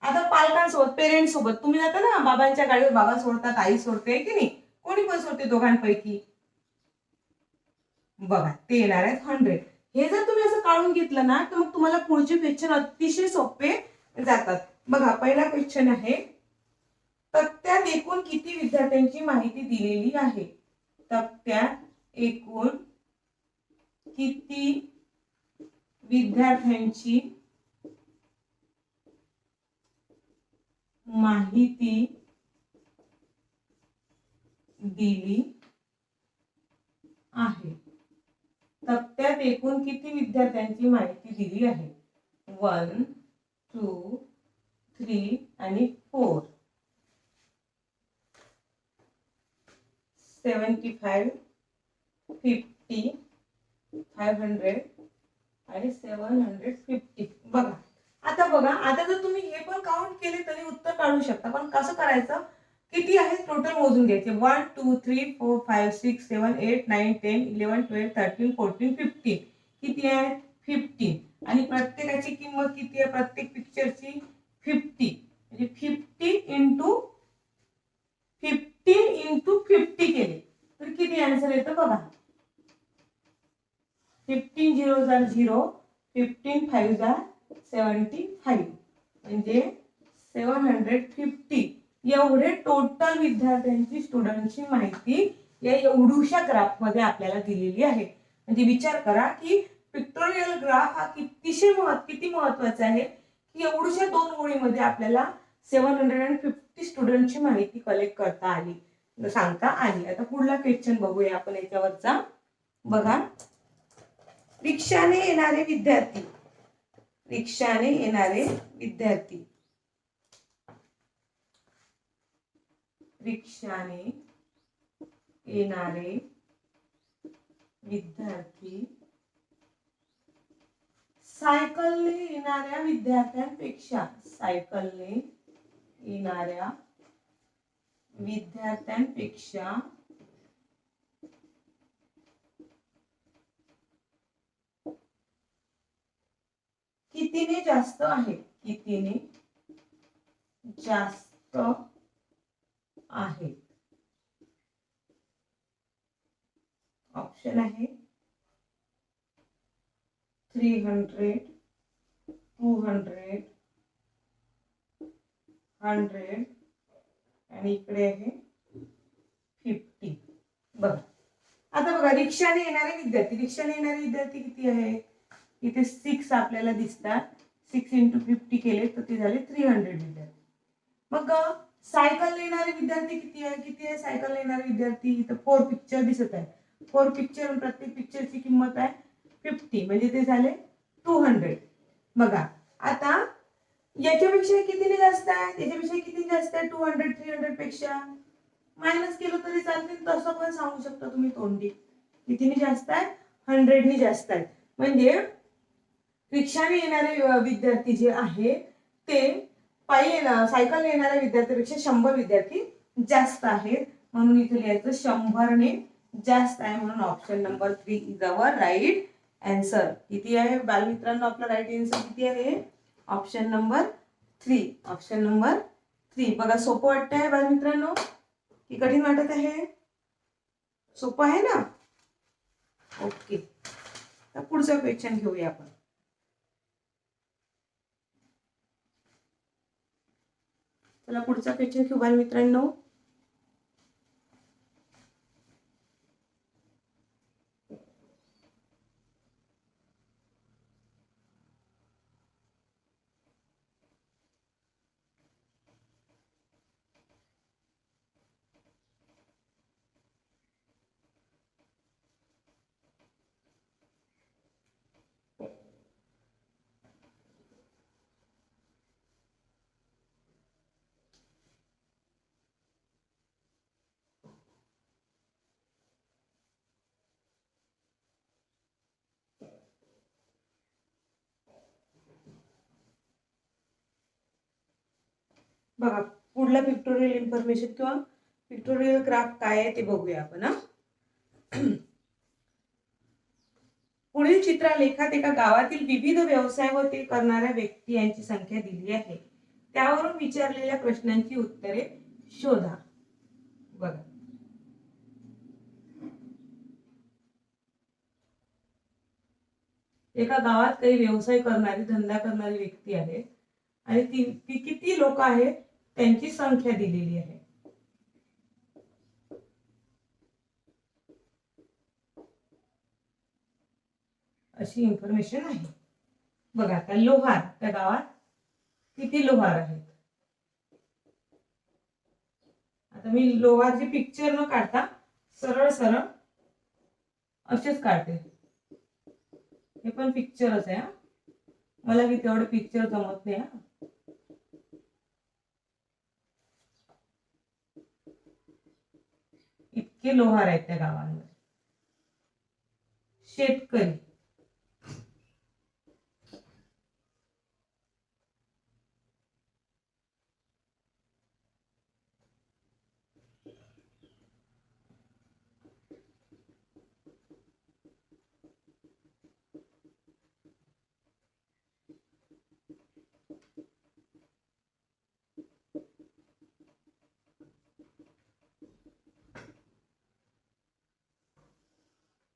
आता पालकांसोबत, पेरेंट्स सोबत तुम्ही जाता ना, बाबांच्या गाडीवर बाबा सोडतात, आई सोडते की नाही, कोणी पण सोडते दोघांपैकी. बघा ते येणार आहेत 100. हे जर तुम्ही असं काढून घेतलं ना, तर मग तुम्हाला पुढचे क्वेश्चन अतिशय सोपे जातात. बघा पहिला क्वेश्चन आहे, तक्त्यात एकूण किती विद्यार्थ्यांची माहिती दिलेली आहे. तक्त्यात एकूण किती विद्यार्थ्यांची माहिती दिली आहे. तक्त्यात एकूण किती विद्यार्थ्यांची माहिती दिली आहे. 1 2 3 आणि 4. 75 50 500 आणि 750. बघा आता बघा, आता जर तुम्ही हे पण काउंट केले तरी उत्तर काढू शकता. पण कसं करायचं, किती आहे टोटल मोजून घ्यायचे. 1 2 3 4 5 6 7 8 9 10 11 12 13 14 15. किती आहे 15. आणि प्रत्येकाची किंमत किती आहे, प्रत्येक पिक्चरची 50. म्हणजे 50 × 15 × 50 केले तर किती आन्सर येतं बघा. 15 0 0, 15 5 75, म्हणजे 750. एवढे टोटल विद्यार्थ्यांची, स्टुडंटची माहिती या एवढ्याशा ग्राफ मध्ये आपल्याला दिलेली आहे. म्हणजे विचार करा की पिक्टोरियल ग्राफ हा किती महत्वाचा आहे, की एवढ्याशा 2 ओळीमध्ये आपल्याला 750 स्टुडंटची माहिती कलेक्ट करता आली, सांगता आली. आता पुढला क्वेश्चन बघूया आपण याच्यावरचा. बघा, रिक्षाने येणारे विद्यार्थी, रिक्षाने येणारे विद्यार्थी, रिक्षाने येणारे विद्यार्थी सायकलने येणाऱ्या विद्यार्थ्यांपेक्षा कितीने जास्त आहे? ऑप्शन आहे 300, 200, 100 आणि इकडे आहे 50. बघा आता बघा रिक्षाने येणारे विद्यार्थी किती आहे? इथे 6 आपल्याला दिसतात. 6 × 50 केले तर ते झाले 300 विद्यार्थी. मग सायकल येणारे विद्यार्थी किती आहे? सायकल येणारे विद्यार्थी इथं 4 पिक्चर दिसत आहे. 4 पिक्चर, प्रत्येक पिक्चरची किंमत आहे 50, म्हणजे ते झाले 200. बघा आता याच्यापेक्षा कितीने जास्त आहे? त्याच्यापेक्षा किती जास्त आहे? 200 300 पेक्षा. मायनस केलं तरी चालते, तसं पण सांगू शकता तुम्ही तोंडी. कितीने जास्त आहे? 100 ने जास्त आहे. म्हणजे रिक्षाने येणारे विद्यार्थी जे आहे ते सायकल येणाऱ्या विद्यार्थ्यांपेक्षा 100 विद्यार्थी जास्त आहेत. म्हणून इथे लिहायचं 100 ने जास्त आहे. म्हणून option number 3 is our right answer. किती आहे बालमित्रांनो? आपला राईट आन्सर किती आहे? Option number 3. बघा सोपं वाटतंय बालमित्रांनो की कठीण वाटत आहे? सोपं आहे ना? ओके, तर पुढचं क्वेश्चन घेऊया आपण. चला पुढचा क्वेश्चन घेऊ बालमित्रांनो. बघा पुढला पिक्टोरियल इन्फॉर्मेशन किंवा पिक्टोरियल ग्राफ काय आहे ते बघूया आपण. पुढील चित्रलेखात एका गावातील विविध व्यवसाय व ते करणाऱ्या व्यक्ती यांची संख्या दिली आहे. त्यावरून विचारलेल्या प्रश्नांची उत्तरे शोधा. बघा एका गावात काही व्यवसाय करणारी, धंदा करणारी व्यक्ती आहे आणि ती किती लोक आहेत त्यांची संख्या दिलेली आहे. अशी इन्फॉर्मेशन आहे. बघा आता लोहार, त्या गावात किती लोहार आहेत? आता मी लोहारची पिक्चर न काढता सरळ सरळ असेच काढते. हे पण पिक्चरच आहे. मला की तेवढे पिक्चर जमत नाही. इतके लोहार आहेत त्या गावांमध्ये. शेतकरी,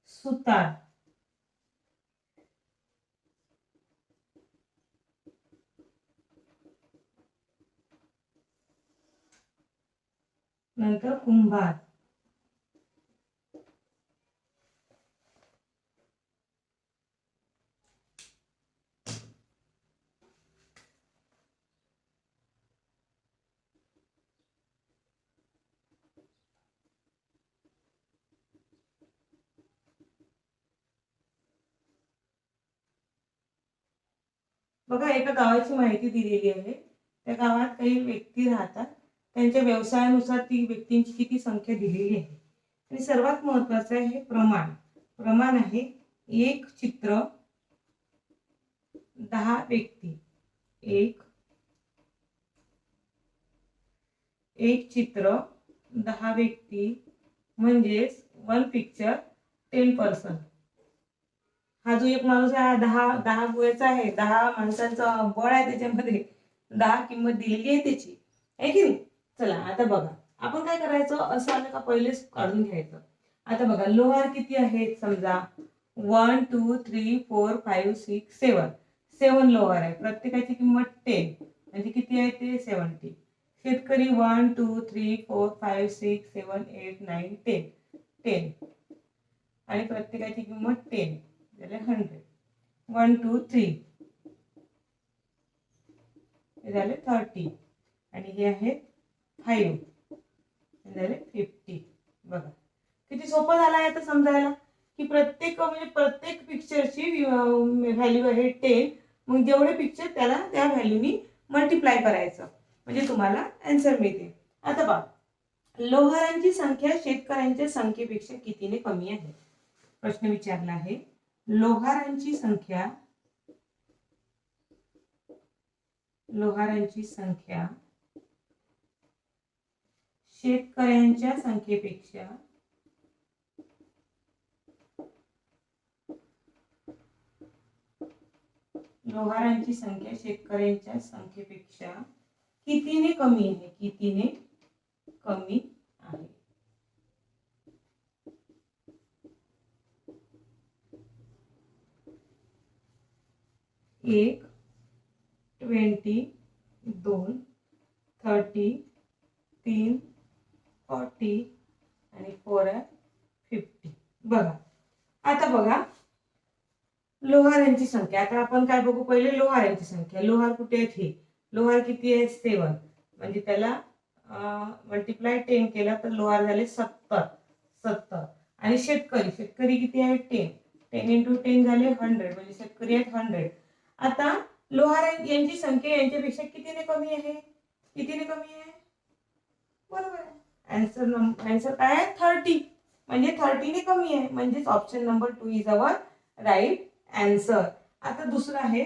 सुतार, नंतर कुंभार, बघा एका गावाची माहिती दिलेली आहे. त्या गावात काही व्यक्ती राहतात, त्यांच्या व्यवसायानुसार ती व्यक्तींची किती संख्या दिलेली आहे. आणि सर्वात महत्वाचं आहे प्रमाण. प्रमाण आहे एक चित्र 10 व्यक्ती, एक चित्र 10 व्यक्ती म्हणजेच 1 पिक्चर 10 पर्सन. हा जो एक माणूस आहे 10 गोळ्याचा आहे, 10 माणसांचा बळ आहे त्याच्यामध्ये, 10 किंमत दिलेली आहे त्याची, आहे की नाही. चला आता बघा आपण काय करायचं, असं आलं का पहिलेच काढून घ्यायचं. आता बघा लोहार किती आहेत, समजा 1 2 3 4 5 6 7 7 लोहार आहे, प्रत्येकाची किंमत 10 म्हणजे किती आहे ते 70. शेतकरी 1 2 3 4 5 6 7 8 9 10 10 आणि प्रत्येकाची किंमत 10 झाले 100. 1 2 3 हे झाले 30 आणि हे आहे 5 झाले 50. बघा किती सोपं झालं आहे आता समजायला की प्रत्येक म्हणजे प्रत्येक पिक्चरची व्हॅल्यू आहे 10. मग जेवढे पिक्चर त्याला त्या व्हॅल्यूनी मल्टिप्लाय करायचं म्हणजे तुम्हाला आन्सर मिळते. आता बघा लोहारांची संख्या शेतकऱ्यांच्या संख्येपेक्षा कितीने कमी आहे. प्रश्न विचारला आहे लोहारांची संख्या शेतकऱ्यांच्या संख्येपेक्षा शेतकऱ्यांच्या संख्येपेक्षा कितीने कमी आहे, कितीने कमी आहे. एक 20 2 30 3 40 आणि 4 आहे 50. बघा आता बघा लोहारांची संख्या. आता आपण काय बघू पहिले लोहारांची संख्या. लोहार कुठे आहेत हे, लोहार किती आहे 7 म्हणजे त्याला मल्टिप्लाय 10 केला तर लोहार झाले 70. आणि शेतकरी किती आहे 10 into 10 झाले 100 म्हणजे शेतकरी आहेत 100. आता लोहार यांची संख्या यांच्यापेक्षा कितीने कमी आहे, बरोबर आहे. आन्सर काय आहे 30 म्हणजे 30 ने कमी आहे म्हणजेच option number 2 is our right answer. आता दुसरं आहे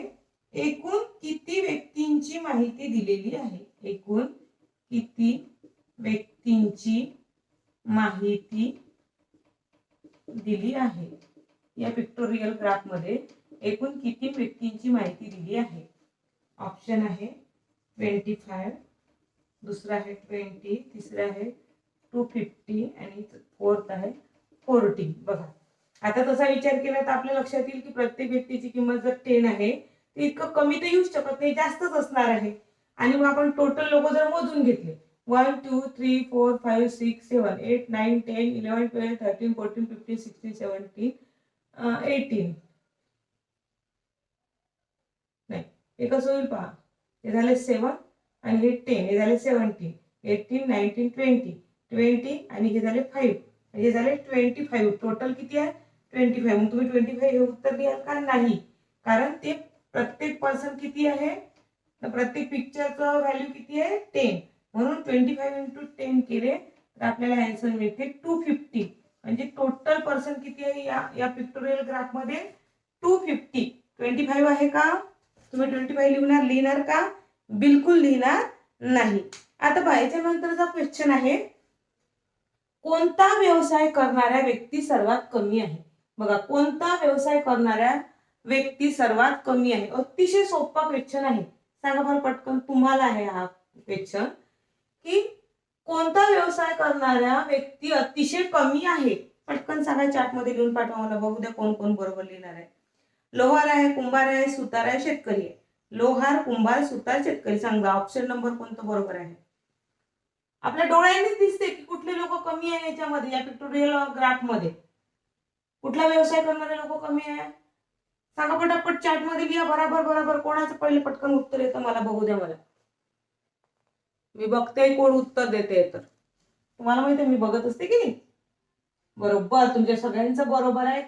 एकूण किती व्यक्तींची माहिती दिलेली आहे. एकूण किती व्यक्तींची माहिती दिली आहे. या पिक्टोरियल ग्राफ मध्ये एकूण किती व्यक्तींची माहिती दिली आहे. ऑप्शन आहे 25, दुसरा आहे 20, तिसरा आहे 250 आणि फोर्थ आहे 40. बघा आता तसा विचार केला तर आपल्या लक्षात येईल की प्रत्येक व्यक्तीची किंमत जर 10 आहे तर इतकं कमी तर येऊच शकत नाही, जास्तच असणार आहे. आणि मग आपण टोटल लोक जर मोजून घेतले 1 2 3 4 5 6 7 8 9 10 11 12 13 14 15 16 17 18 नाही हे कसं होईल पहा. हे झाले 7 आणि हे 10 हे झाले 17 18 19 20 आणि हे झाले 5 हे झाले 25. टोटल किती आहे 25. मग तुम्ही 25 हे उत्तर द्याल का नाही, कारण ते प्रत्येक पर्सन किती आहे, प्रत्येक पिक्चरचं व्हॅल्यू किती आहे 10 म्हणून 25 into 10 केले तर आपल्याला आन्सर मिळते 250. म्हणजे टोटल पर्सन किती आहे या पिक्टोरियल ग्राफ मध्ये 250. 25 आहे का, तुम्ही 25 लिहिणार का, बिलकुल लिहिणार नाही. आता बायच्या नंतरचा क्वेश्चन आहे कोणता व्यवसाय करणाऱ्या व्यक्ती सर्वात कमी आहे. बघा कोणता व्यवसाय करणाऱ्या व्यक्ती सर्वात कमी आहे. अतिशय सोपा क्वेश्चन आहे. सांगा बरं पटकन, तुम्हाला आहे हा क्वेश्चन की कोणता व्यवसाय करणाऱ्या व्यक्ती अतिशय कमी आहे. पटकन सांगा, चॅट मध्ये लिहून पाठवा मला, बघू द्या कोण कोण बरोबर लिहिणार आहे. लोहार आहे, कुंभार आहे, सुतार आहे, शेतकरी आहे. लोहार, कुंभार, सुतार, शेतकरी. सांगा ऑप्शन नंबर कोणतं बरोबर आहे. आपल्या डोळ्यांनीच दिसते की कुठले लोक कमी आहे याच्यामध्ये, या पिक्टोरियल ग्राफ मध्ये कुठला व्यवसाय करणारे लोक कमी आहे. सांगा पटापट चॅट मध्ये लिहा. बरोबर कोणाचं पहिले पटकन उत्तर येतं मला बघू द्या. मला मी बघते कोण उत्तर देते, तर तुम्हाला माहिती आहे मी बघत असते की नाही. बरोबर तुमच्या सगळ्यांचं बरोबर आहे.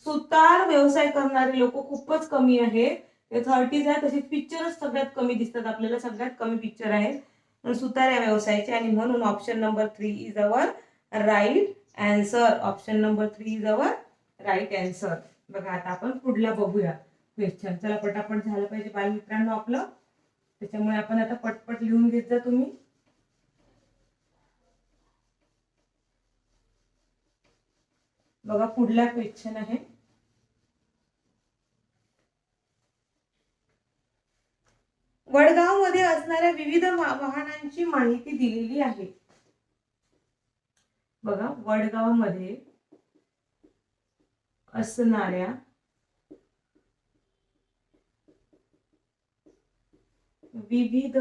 सुतार व्यवसाय करणारे लोक खूपच कमी आहेत. ते 30 आहे. तसेच पिक्चरच सगळ्यात कमी दिसतात आपल्याला, सगळ्यात कमी पिक्चर आहेत सुतार या व्यवसायाचे. आणि म्हणून option number 3 is our right answer. Option number 3 is our right answer. बघा आता आपण पुढला बघूया. क्वेश्चन. चला पटापट झालं पाहिजे बालमित्रांनो आपलं, त्याच्यामुळे आपण आता पटपट लिहून घेत जा तुम्ही. बघा पुढला क्वेश्चन आहे, वडगाव मध्ये असणाऱ्या विविध वाहनांची माहिती दिलेली आहे. बघा वडगाव मध्ये असणाऱ्या विविध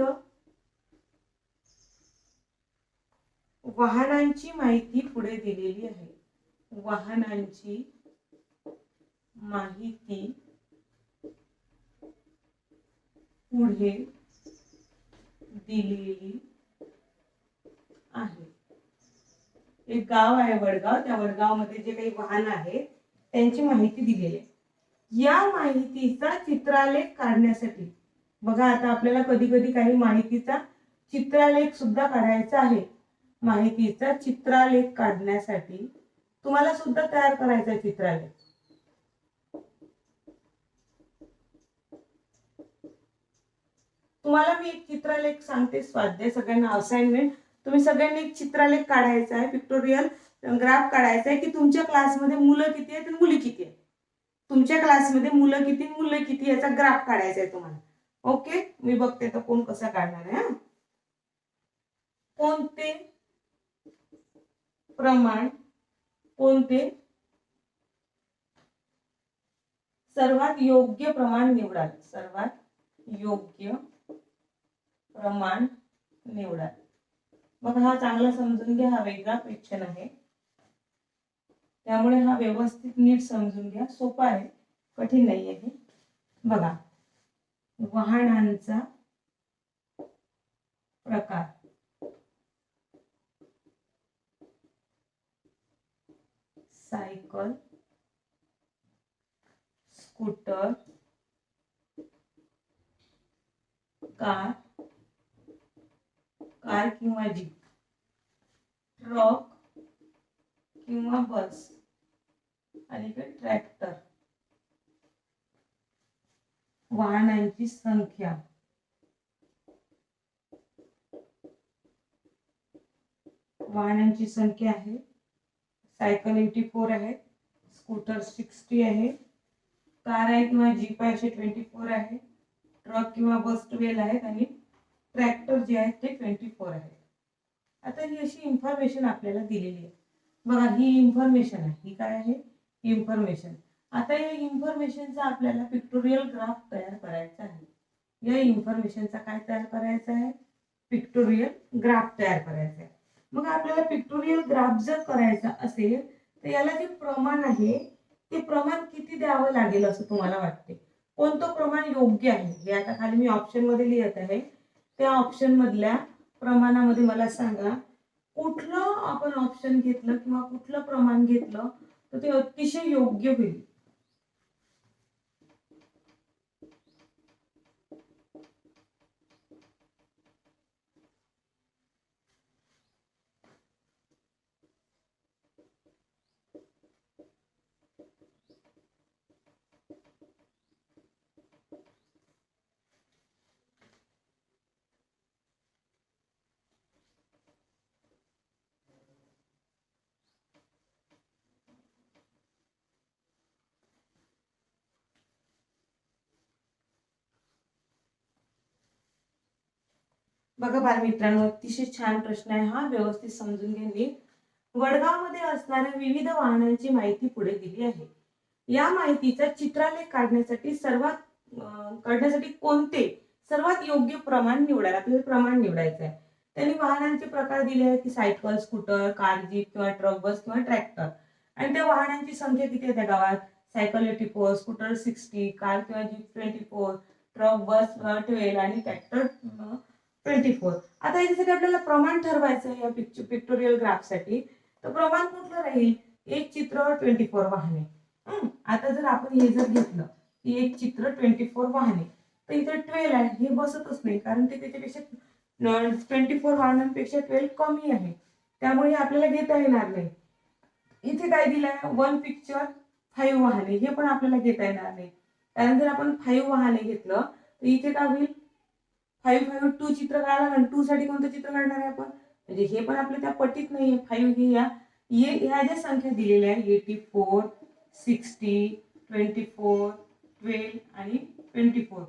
वाहनांची माहिती पुढे दिलेली आहे. वाहनांची माहिती पुढे दिलेली आहे. एक गाव आहे वडगाव, त्या वडगाव मध्ये जे काही वाहन आहे त्यांची माहिती दिलेली आहे. या माहितीचा चित्रालेख काढण्यासाठी, बघा आता आपल्याला कधी कधी काही माहितीचा चित्रालेख सुद्धा काढायचा आहे. माहितीचा चित्रालेख काढण्यासाठी तुम्हाला सुद्धा तयार करायचा चित्रालेख. तुम्हाला मी एक चित्रालेख सांगते, स्वाध्याय सगळ्यांना असाइनमेंट. तुम्ही सगळ्यांनी एक चित्रालेख काढायचा आहे, पिक्टोरियल ग्राफ काढायचा आहे की तुमच्या क्लासमध्ये मुलं किती आहेत आणि मुली किती आहेत. तुमच्या क्लासमध्ये मुलं किती मुलं किती याचा ग्राफ काढायचा आहे तुम्हाला. ओके, मी बघते तर कोण कसा काढणार आहे. कोणते प्रमाण, कोणते सर्वात योग्य प्रमाण निवडाल. सर्वात योग्य प्रमाण निवडा. मग हा चांगला समजून घ्या, हा वेगळा क्वेश्चन आहे, त्यामुळे हा व्यवस्थित नीट समजून घ्या. सोपा आहे, कठीण नाही आहे. बघा वाहनांचा प्रकार, सायकल, स्कूटर, कार, कार किंवा जीप, ट्रक किंवा बस आणि ट्रॅक्टर. वाहनांची संख्या, वाहनांची संख्या आहे सायकल 84 आहे, स्कूटर 60 आहे, कार आहे किंवा जीप आहे 24 आहे, ट्रक किंवा बस 12 आहेत आणि ट्रॅक्टर जे आहेत ते 24 आहेत. आता ही अशी इन्फॉर्मेशन आपल्याला दिलेली आहे. बघा ही इन्फॉर्मेशन आहे, ही काय आहे इन्फॉर्मेशन. आता या इन्फॉर्मेशनचा आपल्याला पिक्टोरियल ग्राफ तयार करायचा आहे. या इन्फॉर्मेशनचा काय तयार करायचा आहे, पिक्टोरियल ग्राफ तयार करायचा आहे. मग आपल्याला पिक्टोरियल ग्राफ जर करायचा असेल तर याला जे प्रमाण आहे ते प्रमाण किती द्यावं लागेल असं तुम्हाला वाटते. कोणतं प्रमाण योग्य आहे हे आता खाली मी ऑप्शन मध्ये लिहित आहे. त्या ऑप्शन मधल्या प्रमाणामध्ये मला सांगा कुठलं आपण ऑप्शन घेतलं किंवा कुठलं प्रमाण घेतलं तर ते अतिशय योग्य होईल. बघा बालमित्रांनो, अतिशय छान प्रश्न आहे हा, व्यवस्थित समजून घ्या. वडगाव मध्ये असणाऱ्या विविध वाहनांची माहिती पुढे दिली आहे. या माहितीचा चित्रालेख काढण्यासाठी कोणते सर्वात योग्य प्रमाण निवडायला आपल्याला प्रमाण निवडायचं आहे. त्यांनी वाहनांचे प्रकार दिले आहेत की सायकल, स्कूटर, कार, जीप किंवा ट्रक, बस किंवा ट्रॅक्टर. आणि त्या वाहनांची संख्या किती आहे त्या गावात. सायकल 84, स्कूटर 60, कार किंवा जीप 24, ट्रक बस 12 आणि ट्रॅक्टर 24. आता याच्यासाठी आपल्याला प्रमाण ठरवायचं आहे या पिक्टोरियल ग्राफ साठी. तर प्रमाण कुठलं राहील, एक चित्र 24 वाहने. आता जर आपण हे जर घेतलं की एक चित्र 24 वाहने तर इथे 12 आहे, हे बसतच नाही कारण ते त्याच्यापेक्षा 24 वाहनांपेक्षा 12 कमी आहे, त्यामुळे आपल्याला घेता येणार नाही. इथे काय दिलंय 1 पिक्चर 5 वाहने, हे पण आपल्याला घेता येणार नाही. कारण जर आपण 5 वाहने घेतलं तर इथे काय होईल, 5 5 2 चित्र काढायला लागेल. 2 साठी कोणतं चित्र काढणार आहे आपण, म्हणजे हे पण आपल्या त्या पट्टीत नाहीये. 5 हे ह्या ज्या संख्या दिलेल्या आहे 84 60 24 12 आणि 24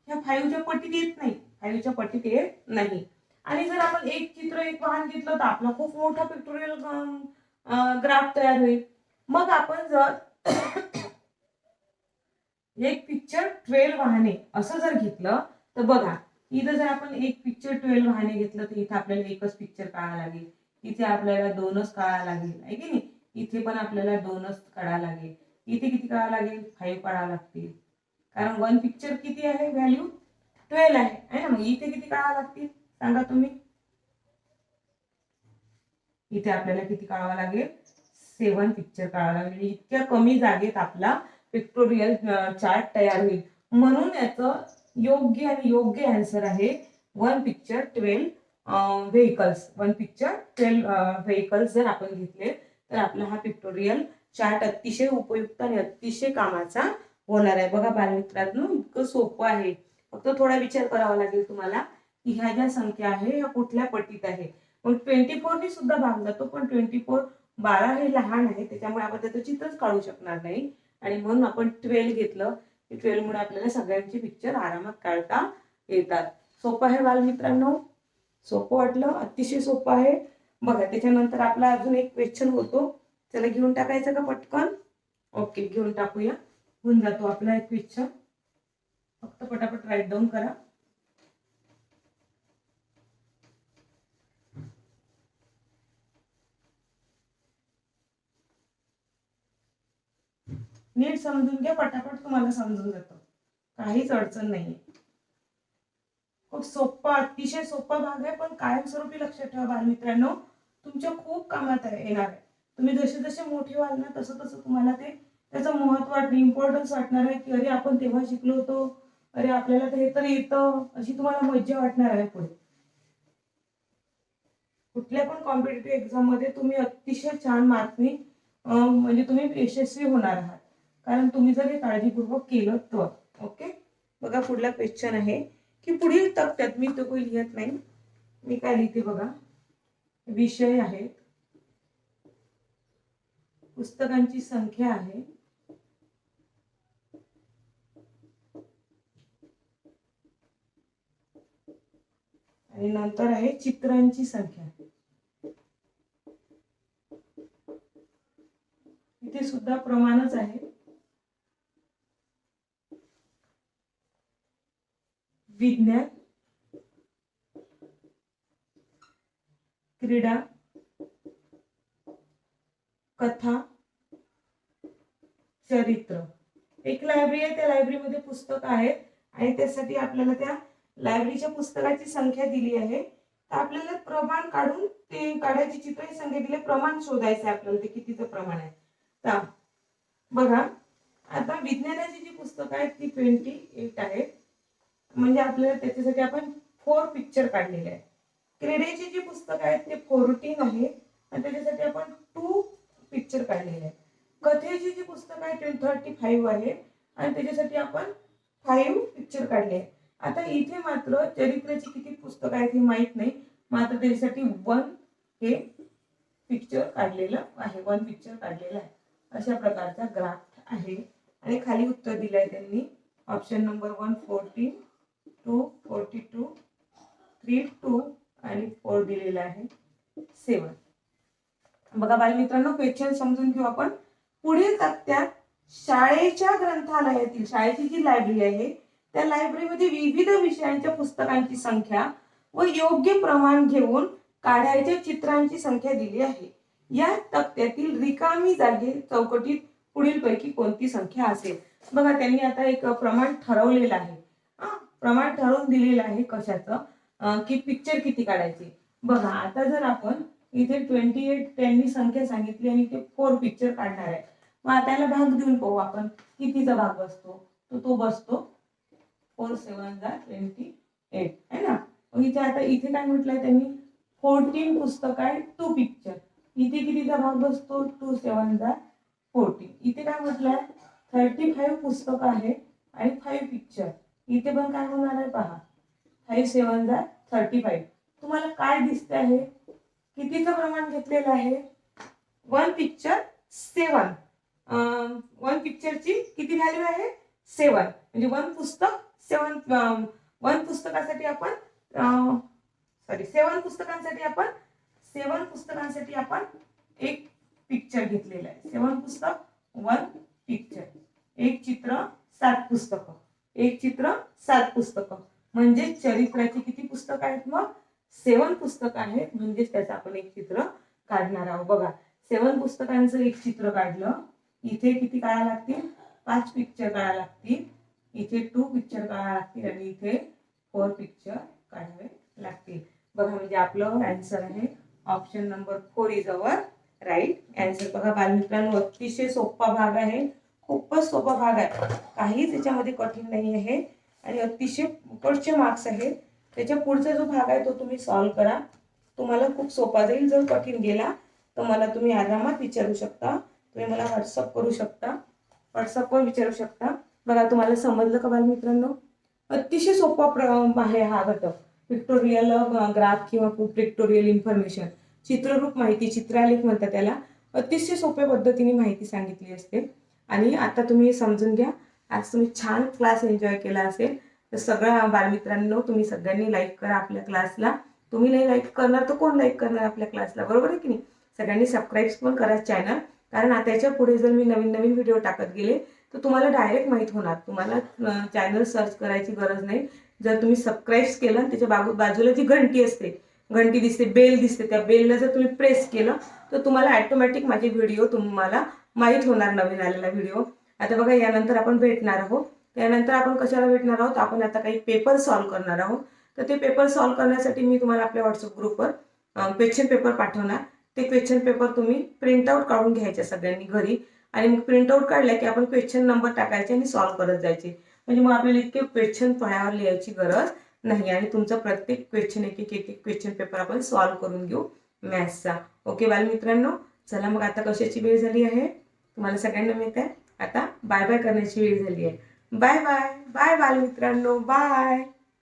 ह्या 5 च्या पट्टीत येत नाही, 5 च्या पट्टीत येत नाही. आणि जर आपण एक चित्र एक वाहन घेतलं तर आपला खूप मोठा पिक्टोरियल ग्राफ तयार होईल. मग आपण जर एक पिक्चर 12 वाहने असं जर घेतलं तर बघा, इथं जर आपण एक पिक्चर 12 वाहने घेतलं तर इथे आपल्याला एकच पिक्चर काढावं लागेल, इथे आपल्याला 2च काढावं लागेल आहे की नाही. इथे पण आपल्याला 2च काढावं लागेल. इथे किती काढावं लागेल, 5 काढावं लागतील, कारण वन पिक्चर किती आहे, व्हॅल्यू 12 आहे ना. मग इथे किती काढावं लागतील सांगा तुम्ही, इथे आपल्याला किती काढावं लागेल, 7 पिक्चर काढावं लागेल. इतक्या कमी जागेत आपला पिक्टोरियल चार्ट तयार होईल. म्हणून याचं योग्य आणि योग्य आन्सर आहे 1 पिक्चर 12 व्हेकल्स. 1 पिक्चर 12 व्हेकल्स जर आपण घेतले तर आपला हा पिक्टोरियल चार्ट अतिशय उपयुक्त आणि अतिशय कामाचा होणार आहे. बघा बालमित्रांनो, इतकं सोपं आहे. फक्त थोडा विचार करावा लागेल तुम्हाला की ह्या ज्या संख्या आहे ह्या कुठल्या पट्टीत आहे. मग 24 ने सुद्धा भाग जातो, पण 24 12 हे लहान आहे त्याच्यामुळे आपण त्याचं चित्रच काढू शकणार नाही. आणि म्हणून आपण 12 घेतलं की 12 मुळे आपल्याला सगळ्यांचे पिक्चर आरामात काढता येतात. सोपं आहे बालमित्रांनो, सोपं वाटलं, अतिशय सोपं आहे. बघा त्याच्यानंतर आपला अजून एक क्वेश्चन होतो, त्याला घेऊन टाकायचं का पटकन, ओके घेऊन टाकूया. होऊन जातो आपला एक क्वेश्चन, फक्त पटापट राईट डाऊन करा. नीट समजून घ्या, पटापट तुम्हाला समजून जातं, काहीच अडचण नाहीये. खूप सोपा, अतिशय सोपा भाग आहे, पण कायमस्वरूपी लक्षात ठेवा बालमित्रांनो, तुमच्या खूप कामात येणार आहे. तुम्ही जसे जसे मोठे व्हाल ना तसं तसं तुम्हाला ते त्याचं महत्व वाटणं, इम्पॉर्टन्स वाटणार आहे की अरे आपण तेव्हा शिकलो होतो, अरे आपल्याला तर हे तर येतं, अशी तुम्हाला मज्जा वाटणार आहे पुढे. कुठल्या पण कॉम्पिटेटिव्ह एक्झाम मध्ये तुम्ही अतिशय छान मार्कनी म्हणजे तुम्ही यशस्वी होणार आहात, कारण तुम्ही जर हे काळजीपूर्वक केलं तर. ओके, बघा पुढला क्वेश्चन आहे की पुढील तक्त्यात, मी तो काही लिहित नाही, मी काय लिहिते बघा, विषय आहेत, पुस्तकांची संख्या आहे, आणि नंतर आहे चित्रांची संख्या. इथे सुद्धा प्रमाणच आहे. विज्ञान, क्रीडा, कथा, चरित्र. एक लायब्ररी आहे, त्या लायब्ररीमध्ये पुस्तक आहेत आणि त्यासाठी आपल्याला त्या लायब्ररीच्या पुस्तकाची संख्या दिली आहे, तर आपल्याला प्रमाण काढून ते काढायची चित्र संख्या दिली, प्रमाण शोधायचं आहे आपल्याला, ते कितीचं प्रमाण आहे. तर बघा आता विज्ञानाची जी पुस्तकं आहेत ती 28 आहेत, म्हणजे आपल्याला त्याच्यासाठी आपण 4 पिक्चर काढलेले आहेत. क्रीडेची जी पुस्तकं आहेत ते 14 आहे आणि त्याच्यासाठी आपण 2 पिक्चर काढलेले आहेत. कथेची जी पुस्तकं आहे 35 आहे आणि त्याच्यासाठी आपण 5 पिक्चर काढले आहे. आता इथे मात्र चरित्राची किती पुस्तकं आहेत हे माहित नाही, मात्र त्याच्यासाठी 1 हे पिक्चर काढलेलं आहे, 1 पिक्चर काढलेलं आहे. अशा प्रकारचा ग्राफ आहे आणि खाली उत्तर दिलं आहे त्यांनी, ऑप्शन नंबर 1 14 2 42 3 2 आणि 4 दिलेला आहे 7. बघा बालमित्रांनो, क्वेश्चन समजून घेऊ आपण. पुढील तक्त्यात शाळेच्या ग्रंथालयातील, शाळेची जी लायब्ररी आहे त्या लायब्ररीमध्ये विविध विषयांच्या पुस्तकांची संख्या व योग्य प्रमाण घेऊन काढायच्या चित्रांची संख्या दिली आहे. या तक्त्यातील रिकामी जागे चौकटीत पुढीलपैकी कोणती संख्या असेल. बघा त्यांनी आता एक प्रमाण ठरवलेलं आहे, प्रमाण ठरवून दिलेलं आहे कशाचं, की पिक्चर किती काढायचे. बघा आता जर आपण इथे 28 त्यांनी संख्या सांगितली आणि ते 4 पिक्चर काढणार आहे, मग आता याला भाग देऊन पाहू आपण कितीचा भाग बसतो. तर तो बसतो 4 7 28 आहे ना. मग इथे आता इथे काय म्हटलंय त्यांनी, 14 पुस्तक आहे 2 पिक्चर, इथे कितीचा भाग बसतो 2 7 14. इथे काय म्हटलंय 35 पुस्तक आहे आणि 5 पिक्चर. इथे पण काय होणार आहे पहा, 5 7 जा 35. तुम्हाला काय दिसते आहे, कितीचं प्रमाण घेतलेलं आहे, 1 पिक्चर 7. 1 पिक्चरची किती व्हॅल्यू आहे, 7. म्हणजे 1 पुस्तक 7. 1 पुस्तकासाठी आपण सॉरी 7 पुस्तकांसाठी आपण 7 पुस्तकांसाठी आपण एक पिक्चर घेतलेलं आहे. 7 पुस्तक 1 पिक्चर. एक चित्र 7 पुस्तकं. एक चित्र 7 पुस्तकं. म्हणजे चरित्राची किती पुस्तकं आहेत, मग 7 पुस्तकं आहेत. म्हणजे त्याचं आपण एक चित्र काढणार आहोत. बघा 7 पुस्तकांचं एक चित्र काढलं. इथे किती काढायला लागतील, 5 पिक्चर काढायला लागतील. इथे 2 पिक्चर काढायला लागतील आणि इथे 4 पिक्चर काढावे लागतील. बघा म्हणजे आपलं आन्सर आहे option number 4 is our right answer. बघा बालमित्रांनो, अतिशय सोपा भाग आहे, खूपच सोपा भाग आहे, काहीच याच्यामध्ये कठीण नाही आहे आणि अतिशय फुकटचे मार्क्स आहेत. त्याच्या पुढचा जो भाग आहे तो तुम्ही सॉल्व्ह करा, तुम्हाला खूप सोपा जाईल. जर कठीण गेला तर मला तुम्ही आरामात विचारू शकता, तुम्ही मला व्हॉट्सअप करू शकता, व्हॉट्सअपवर विचारू शकता. बघा तुम्हाला समजलं का बालमित्रांनो, अतिशय सोपा आहे हा घटक. पिक्टोरियल ग्राफ किंवा पिक्टोरियल इन्फॉर्मेशन, चित्ररूप माहिती, चित्रालेख म्हणतात त्याला. अतिशय सोप्या पद्धतीने माहिती सांगितली असते. आणि आता तुम्ही समजून घ्या, आज तुम्ही छान क्लास एन्जॉय केला असेल. तर सगळ्या बालमित्रांनो तुम्ही सगळ्यांनी लाईक करा आपल्या क्लासला. तुम्ही नाही लाईक करणार तर कोण लाईक करणार आपल्या क्लासला, बरोबर आहे की नाही. सगळ्यांनी सबस्क्राईब पण करा चॅनल, कारण आता याच्या पुढे जर मी नवीन नवीन व्हिडिओ टाकत गेले तर तुम्हाला डायरेक्ट माहीत होणार. तुम्हाला चॅनल सर्च करायची गरज नाही. जर तुम्ही सबस्क्राईब केलं, त्याच्या बाजूला जी घंटी असते, घंटी दिसते, बेल दिसते, त्या बेलला जर तुम्ही प्रेस केलं तर तुम्हाला ॲटोमॅटिक माझे व्हिडिओ तुम्हाला माहीत होणार, नवीन आलेला व्हिडिओ. आता बघा यानंतर आपण भेटणार आहोत. त्यानंतर आपण कशाला भेटणार आहोत, आपण आता काही पेपर सॉल्व्ह करणार आहोत. तर ते पेपर सॉल्व्ह करण्यासाठी मी तुम्हाला आपल्या व्हॉट्सअप ग्रुपवर क्वेश्चन पेपर पाठवणार. ते क्वेश्चन पेपर तुम्ही प्रिंटआउट काढून घ्यायचे सगळ्यांनी घरी, आणि मग प्रिंटआउट काढल्या की आपण क्वेश्चन नंबर टाकायचे आणि सॉल्व्ह करत जायचे. म्हणजे मग आपल्याला इतके क्वेश्चन फळ्यावर लिहायची गरज नाही आणि तुमचा प्रत्येक क्वेश्चन एक एक क्वेश्चन पेपर आपण सॉल्व्ह करून घेऊ मॅथ्सचा. ओके बालमित्रांनो, चला मग आता कशाची वेळ झाली आहे, तुम्हाला सगळ्यांना माहित आहे, आता बाय बाय करण्याची वेळ झाली आहे. बाय बाय बाय बालमित्रांनो, बाय.